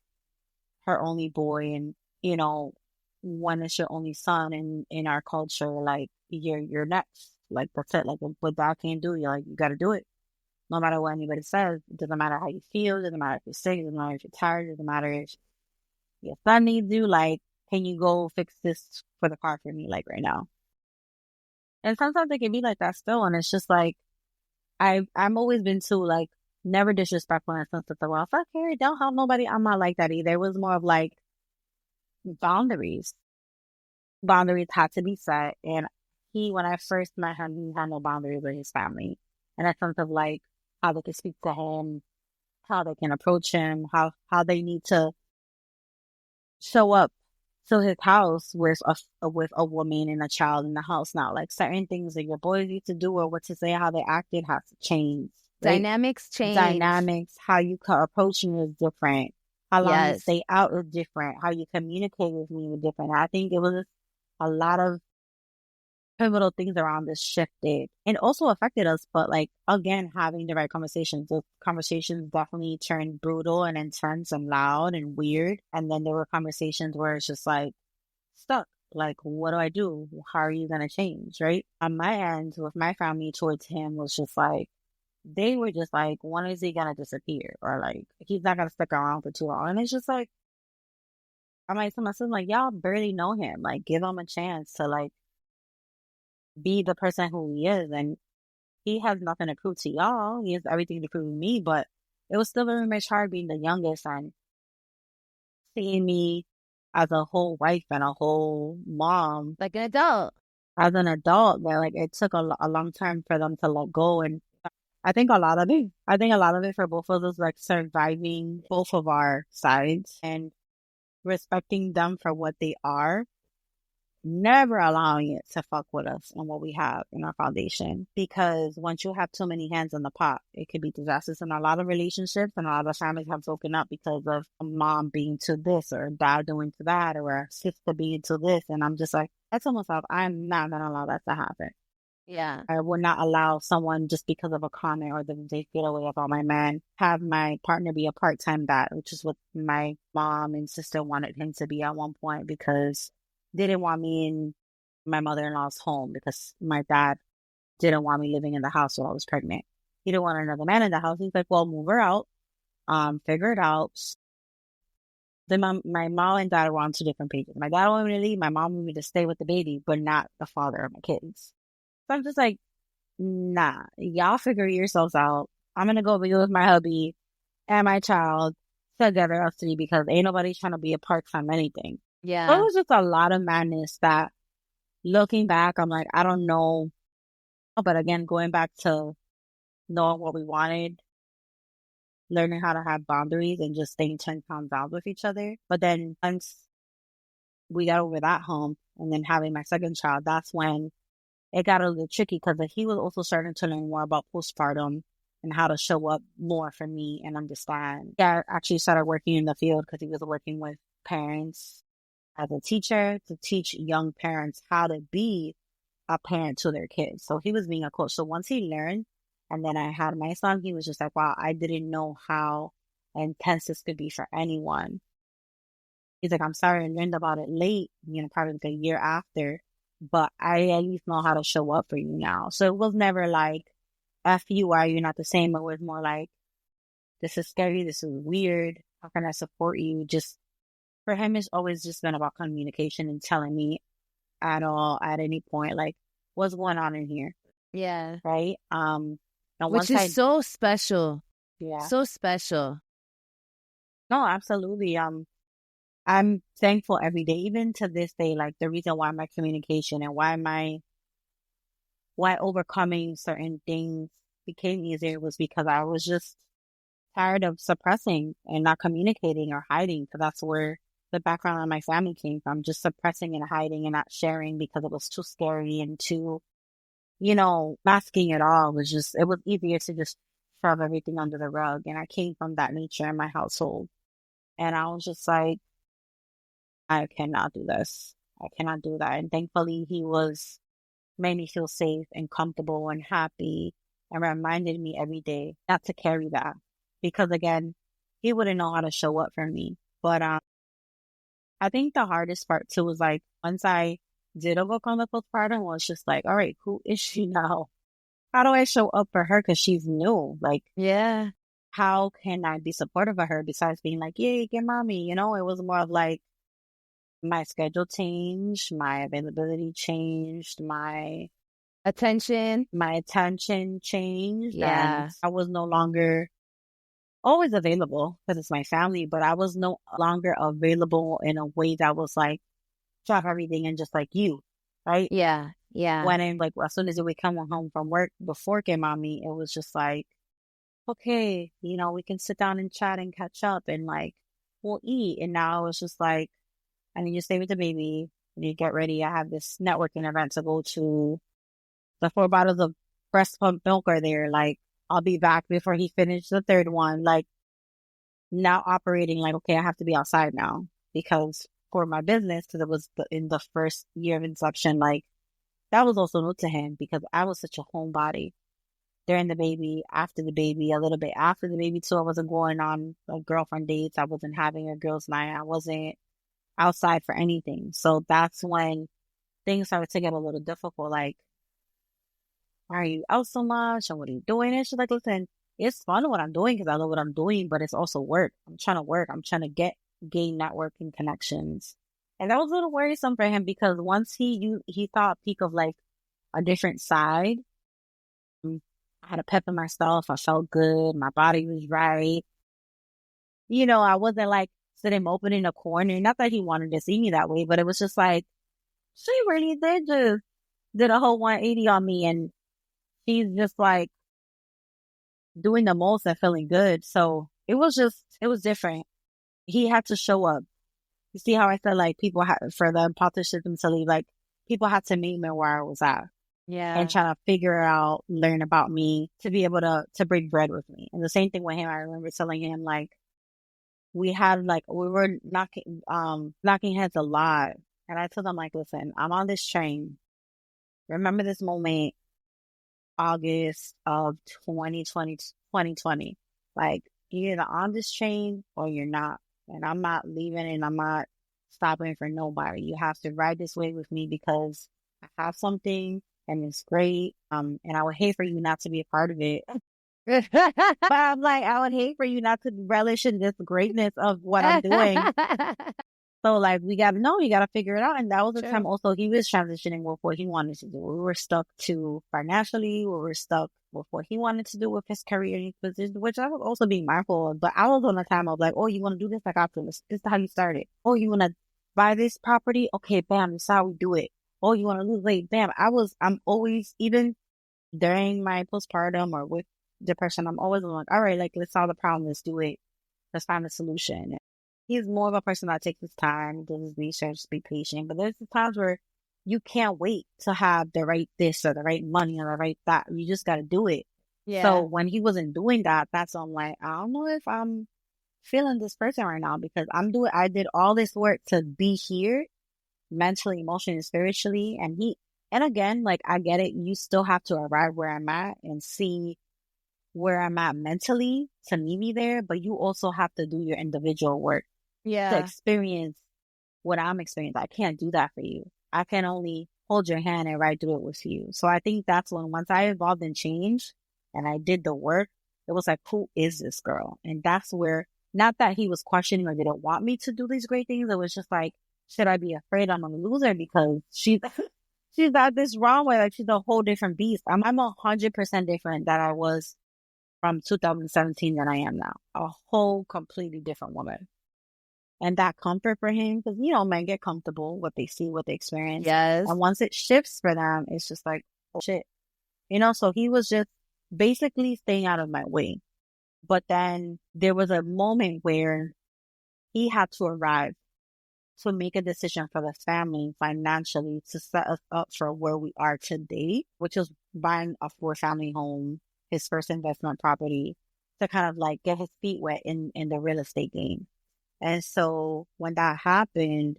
her only boy, and, when it's your only son in our culture, like you're next. Like that's it. Like what dad can't do, you got to do it. No matter what anybody says. It doesn't matter how you feel. It doesn't matter if you're sick. It doesn't matter if you're tired. It doesn't matter if your son needs you. Like, can you go fix this for the car for me, like right now? And sometimes it can be like that still. And it's just like, I'm always been too, like, never disrespectful in a sense of, well, fuck Harry, don't help nobody. I'm not like that either. It was more of like boundaries. Boundaries had to be set. And when I first met him, he had no boundaries with his family. And a sense of like how they can speak to him, how they can approach him, how they need to show up to his house with a woman and a child in the house now. Like certain things that your boys used to do or what to say, how they acted has to change. Right? Dynamics change. Dynamics, how you approach me is different. How long you Yes. stay out is different. How you communicate with me is different. I think it was a lot of pivotal things around this shifted and also affected us. But like, again, having the right conversations, those conversations definitely turned brutal and intense and loud and weird. And then there were conversations where it's just like stuck. Like, what do I do? How are you going to change? Right. On my end, with my family towards him was just like, they were just like, when is he going to disappear? Or like, he's not going to stick around for too long. And it's just like, I'm like, to myself, like, y'all barely know him. Like, give him a chance to like be the person who he is. And he has nothing to prove to y'all. He has everything to prove to me, but it was still very much hard being the youngest and seeing me as a whole wife and a whole mom. Like an adult. As an adult, that like it took a long time for them to let go. And I think a lot of it for both of us, like surviving both of our sides and respecting them for what they are, never allowing it to fuck with us and what we have in our foundation. Because once you have too many hands in the pot, it could be disastrous. In a lot of relationships and a lot of families have broken up because of a mom being to this or a dad doing to that or a sister being to this. And I'm just like, that's almost like, I'm not going to allow that to happen. Yeah. I would not allow someone just because of a comment or that they feel away about my man, have my partner be a part-time dad, which is what my mom and sister wanted him to be at one point because they didn't want me in my mother-in-law's home because my dad didn't want me living in the house while I was pregnant. He didn't want another man in the house. He's like, well, move her out, figure it out. Then my mom and dad were on two different pages. My dad wanted me to leave. My mom wanted me to stay with the baby, but not the father of my kids. So I'm just like, nah, y'all figure yourselves out. I'm going to go be with my hubby and my child together, us three, because ain't nobody trying to be a part-time anything. Yeah. So it was just a lot of madness that looking back, I'm like, I don't know. But again, going back to knowing what we wanted, learning how to have boundaries and just staying 10 pounds down with each other. But then once we got over that hump and then having my second child, that's when it got a little tricky because he was also starting to learn more about postpartum and how to show up more for me and understand. Yeah, I actually started working in the field because he was working with parents as a teacher to teach young parents how to be a parent to their kids. So he was being a coach. So once he learned, and then I had my son, he was just like, wow, I didn't know how intense this could be for anyone. He's like, I'm sorry I learned about it late, probably like a year after, but I at least know how to show up for you now. So it was never like, F you, why you're not the same. It was more like, this is scary, this is weird. How can I support you? Just for him, it's always just been about communication and telling me at any point, like, what's going on in here. Yeah. Right. And which is so special. Yeah. So special. No, absolutely. I'm thankful every day, even to this day, like the reason why my communication and why overcoming certain things became easier was because I was just tired of suppressing and not communicating or hiding. Because that's where the background of my family came from, just suppressing and hiding and not sharing because it was too scary and too, masking it all was just, it was easier to just shove everything under the rug. And I came from that nature in my household. And I was just like, I cannot do this. I cannot do that. And thankfully he made me feel safe and comfortable and happy and reminded me every day not to carry that. Because again, he wouldn't know how to show up for me. But I think the hardest part too was like, once I did overcome the postpartum, was just like, all right, who is she now? How do I show up for her? Because she's new. Like, yeah, how can I be supportive of her besides being like, yay, get mommy? It was more of like, my schedule changed, my availability changed, my attention changed. Yeah. And I was no longer always available because it's my family, but I was no longer available in a way that was like, drop everything and just like you, right? Yeah. When I'm like, as soon as we come home from work before get mommy, it was just like, okay, we can sit down and chat and catch up and like, we'll eat. And now it's just like, I need you to stay with the baby. You get ready. I have this networking event to go to. The 4 bottles of breast pump milk are there. Like, I'll be back before he finished the third one. Like, now operating like, okay, I have to be outside now because for my business, because it was in the first year of inception, like, that was also new to him because I was such a homebody during the baby, after the baby, a little bit after the baby too. I wasn't going on like girlfriend dates. I wasn't having a girls' night. I wasn't outside for anything. So that's when things started to get a little difficult. Like, why are you out so much? And what are you doing? And she's like, listen, it's fun what I'm doing because I love what I'm doing, but it's also work. I'm trying to work. I'm trying to gain networking connections. And that was a little worrisome for him because once he saw a peak of like a different side, I had a pep in myself. I felt good. My body was right. I wasn't like sitting open in a corner. Not that he wanted to see me that way, but it was just like, she really did a whole 180 on me. And she's just like doing the most and feeling good. So it was different. He had to show up. You see how I said like people had, for the imposter syndrome to leave, like people had to meet me where I was at. Yeah. And trying to figure out, learn about me to be able to break bread with me. And the same thing with him. I remember telling him like, we were knocking heads a lot. And I told him like, listen, I'm on this train. Remember this moment, August of 2020. Like, you're either on this train or you're not. And I'm not leaving and I'm not stopping for nobody. You have to ride this way with me because I have something and it's great. And I would hate for you not to be a part of it. But I'm like, I would hate for you not to relish in this greatness of what I'm doing. So like, we got to figure it out. And that was the time also he was transitioning with what he wanted to do. We were stuck to financially. We were stuck with what he wanted to do with his career position, which I was also being mindful of. But I was on the time of like, oh, you want to do this? Like, after this is how you started. Oh, you want to buy this property? Okay, bam, this is how we do it. Oh, you want to lose weight? Bam. I'm always, even during my postpartum or with depression, I'm always like, all right, like, let's solve the problem. Let's do it. Let's find a solution. He's more of a person that takes his time, does his research, be patient. But there's times where you can't wait to have the right this or the right money or the right that. You just got to do it. Yeah. So when he wasn't doing that, that's when I'm like, I don't know if I'm feeling this person right now because I did all this work to be here mentally, emotionally, and spiritually. And again, like, I get it. You still have to arrive where I'm at and see where I'm at mentally to meet me there. But you also have to do your individual work. Yeah. To experience what I'm experiencing. I can't do that for you. I can only hold your hand and ride through it with you. So I think that's when, once I evolved and changed and I did the work, it was like, who is this girl? And that's where, not that he was questioning or didn't want me to do these great things. It was just like, should I be afraid I'm going to lose her because she's got this wrong way. Like, she's a whole different beast. I'm 100% different than I was from 2017 than I am now. A whole completely different woman. And that comfort for him, because, men get comfortable, what they see, what they experience. Yes. And once it shifts for them, it's just like, oh shit. So he was just basically staying out of my way. But then there was a moment where he had to arrive to make a decision for the family financially to set us up for where we are today, which is buying a 4-family home, his first investment property, to kind of like get his feet wet in the real estate game. And so when that happened,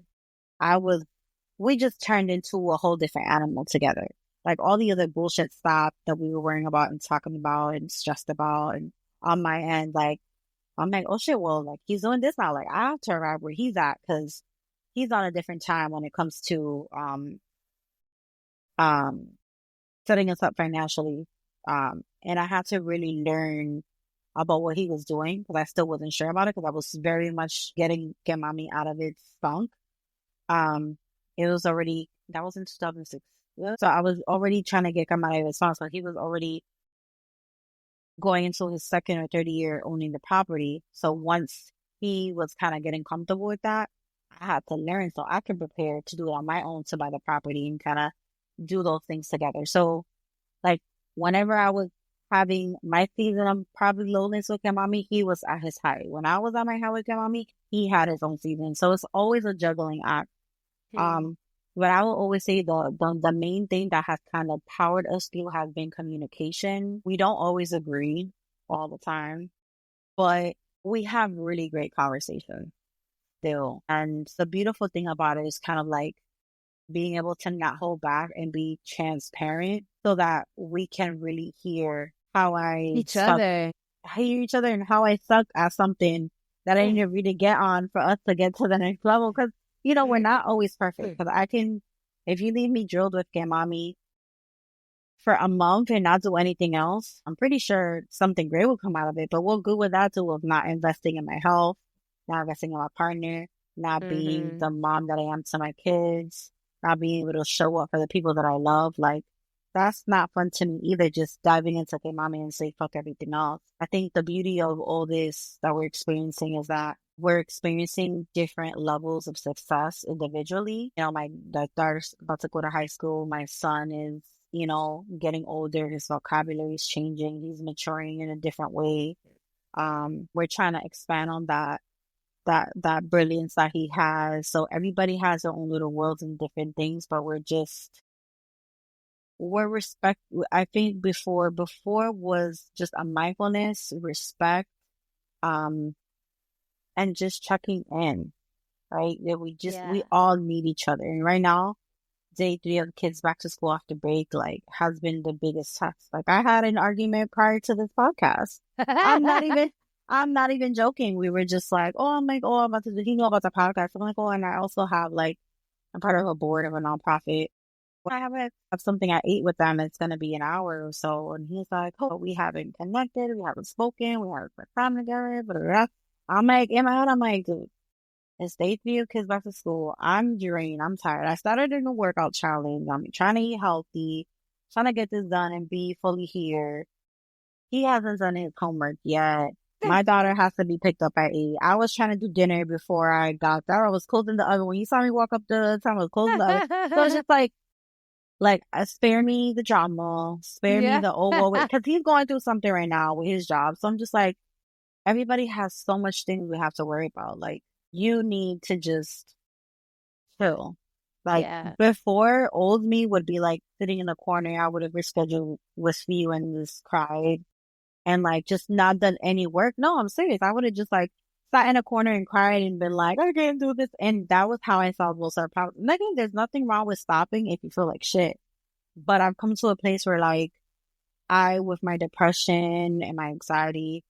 we just turned into a whole different animal together. Like, all the other bullshit stuff that we were worrying about and talking about and stressed about. And on my end, like, I'm like, oh shit, well, like, he's doing this now. Like, I have to arrive where he's at because he's on a different time when it comes to, setting us up financially. And I had to really learn about what he was doing because I still wasn't sure about it because I was very much get mommy out of its funk. It was already, that was in 2006. So I was already trying to get mommy out of its funk. So he was already going into his second or third year owning the property. So once he was kind of getting comfortable with that, I had to learn so I could prepare to do it on my own to buy the property and kind of do those things together. So like, whenever I was having my season of probably loneliness with mommy, he was at his height. When I was at my high with mommy, he had his own season. So it's always a juggling act. But I will always say the main thing that has kind of powered us through has been communication. We don't always agree all the time, but we have really great conversations still. And the beautiful thing about it is kind of like being able to not hold back and be transparent so that we can really hear how hear each other and how I suck at something that I need to really get on for us to get to the next level. Because, you know, we're not always perfect. Because if you leave me drilled with mommy for a month and not do anything else, I'm pretty sure something great will come out of it. But what good would that do of not investing in my health, not investing in my partner, not being the mom that I am to my kids, not being able to show up for the people that I love? Like, that's not fun to me either, just diving into mommy and say fuck everything else. I think the beauty of all this that we're experiencing is that we're experiencing different levels of success individually. You know, my daughter's about to go to high school. My son is, you know, getting older. His vocabulary is changing. He's maturing in a different way. We're trying to expand on that brilliance that he has. So everybody has their own little worlds and different things, but I think before was just a mindfulness, respect, and just checking in, right? That we all need each other. And right now, day 3 of the kids back to school after break, like, has been the biggest test. Like, I had an argument prior to this podcast. I'm not even joking. We were just like, I'm about to, he know about the podcast. I'm like, and I also have, like, I'm part of a board of a nonprofit. I have something I ate with them. It's going to be an hour or so. And he's like, we haven't connected. We haven't spoken. We haven't spent time together. Blah, blah, blah. I'm like, in my head, I'm like, dude, it's day 3 of kids back to school. I'm drained. I'm tired. I started in a workout challenge. I'm trying to eat healthy, trying to get this done and be fully here. He hasn't done his homework yet. My daughter has to be picked up at 8. I was trying to do dinner before I got there. I was closing the oven. When you saw me walk up the time, I was closing the oven. So it's just like, spare me the drama, spare me the because he's going through something right now with his job. So I'm just like, everybody has so much things we have to worry about. Like, you need to just chill. Like, before, old me would be like sitting in the corner. I would have rescheduled with you and just cried and like just not done any work. No, I'm serious. I would have just like sat in a corner and cried and been like, I can't do this. And that was how I solved most of the problems. Again, there's nothing wrong with stopping if you feel like shit. But I've come to a place where, like, with my depression and my anxiety,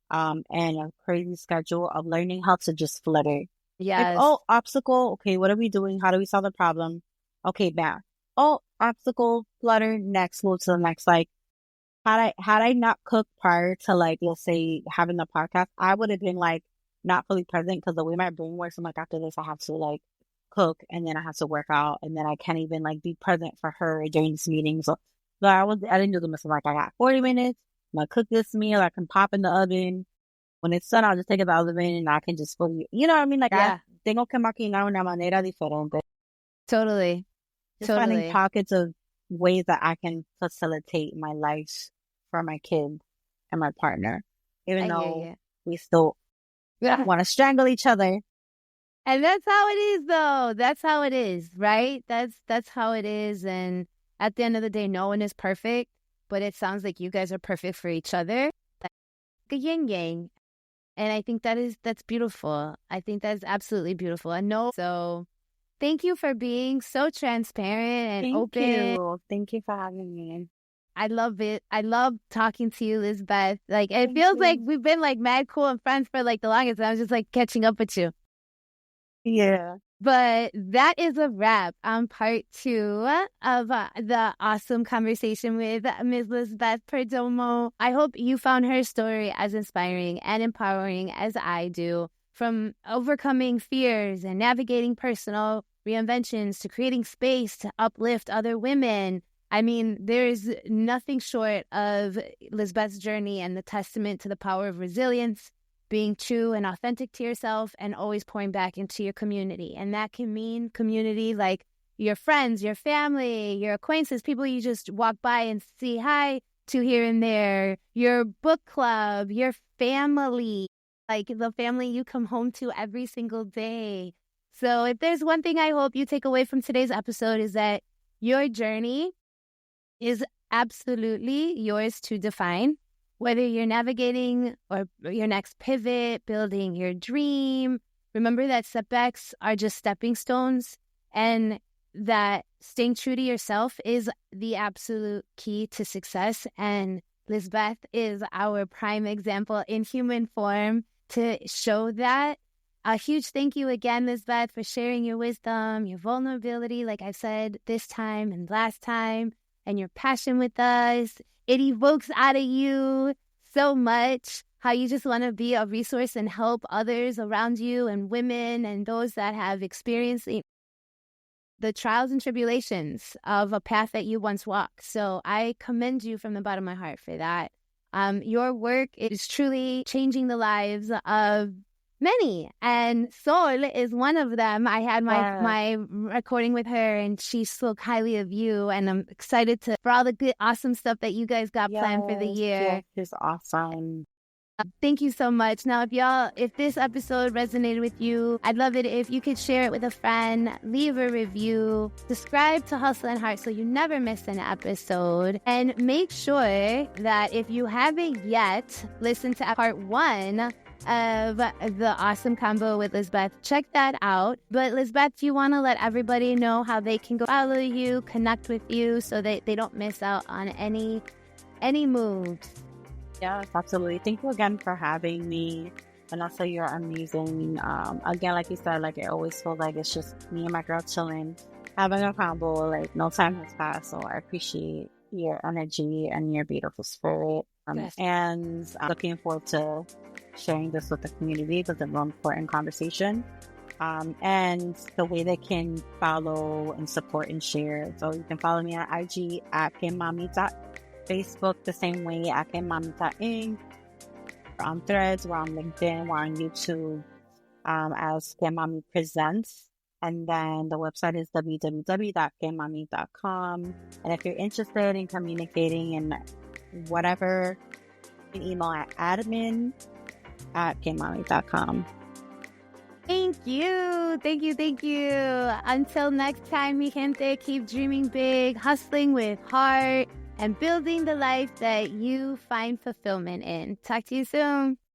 and a crazy schedule of learning how to just flutter. Yes. Like, obstacle. Okay, what are we doing? How do we solve the problem? Okay, back. Obstacle, flutter, next, move to the next. Like, had I not cooked prior to, like, let's say having the podcast, I would have been like not fully present because the way my brain works, I'm like, after this, I have to like cook and then I have to work out and then I can't even like be present for her during this meeting. So I didn't do the mistake. Like, I got 40 minutes. I'm gonna cook this meal. I can pop in the oven. When it's done, I'll just take it out of the oven and I can just fully, you know what I mean? Like, tengo que maquinar una manera diferente. Totally. Finding pockets of ways that I can facilitate my life for my kid and my partner, even though we still want to strangle each other. And that's how it is, though. That's how it is, right? That's how it is. And at the end of the day, no one is perfect, but it sounds like you guys are perfect for each other. Like a yin yang. And I think that's beautiful. I think that's absolutely beautiful. So thank you for being so transparent and open. Thank you for having me. I love it. I love talking to you, Lisbeth. Like, it feels like we've been like mad cool and friends for like the longest. And I was just like catching up with you. Yeah. But that is a wrap on part 2 of the awesome conversation with Ms. Lisbeth Perdomo. I hope you found her story as inspiring and empowering as I do, from overcoming fears and navigating personal reinventions to creating space to uplift other women. I mean, there's nothing short of Lisbeth's journey and the testament to the power of resilience, being true and authentic to yourself, and always pouring back into your community. And that can mean community like your friends, your family, your acquaintances, people you just walk by and see hi. to here and there, your book club, your family, like the family you come home to every single day. So if there's one thing I hope you take away from today's episode is that your journey is absolutely yours to define. Whether you're navigating or your next pivot, building your dream, remember that setbacks are just stepping stones, and that staying true to yourself is the absolute key to success. And Lisbeth is our prime example in human form to show that. A huge thank you again, Lisbeth, for sharing your wisdom, your vulnerability, like I said this time and last time, and your passion with us. It evokes out of you so much how you just want to be a resource and help others around you and women and those that have experienced the trials and tribulations of a path that you once walked. So I commend you from the bottom of my heart for that. Your work is truly changing the lives of many, and Sol is one of them. I had my recording with her, and she spoke highly of you, and I'm excited for all the good, awesome stuff that you guys got planned for the year. Yes, it's awesome. Thank you so much. Now, if this episode resonated with you, I'd love it if you could share it with a friend, leave a review, subscribe to Hustle and Heart so you never miss an episode, and make sure that if you haven't yet listened to part 1 of the awesome combo with Lisbeth, check that out. But Lisbeth, do you want to let everybody know how they can go follow you, connect with you, so that they don't miss out on any moves? Yes, absolutely. Thank you again for having me. And also, you're amazing. Again, like you said, like it always feels like it's just me and my girl chilling, having a combo. Like no time has passed. So I appreciate your energy and your beautiful spirit. Yes. And I'm looking forward to sharing this with the community because it's an important conversation. And the way they can follow and support and share. So you can follow me on IG at Facebook the same way at KMamita.Inc. We're on Threads, we're on LinkedIn, we're on YouTube as KMami Presents. And then the website is www.kmami.com. And if you're interested in communicating and whatever, you can email at admin@kmami.com. Thank you. Until next time, mi gente, keep dreaming big, hustling with heart, and building the life that you find fulfillment in. Talk to you soon.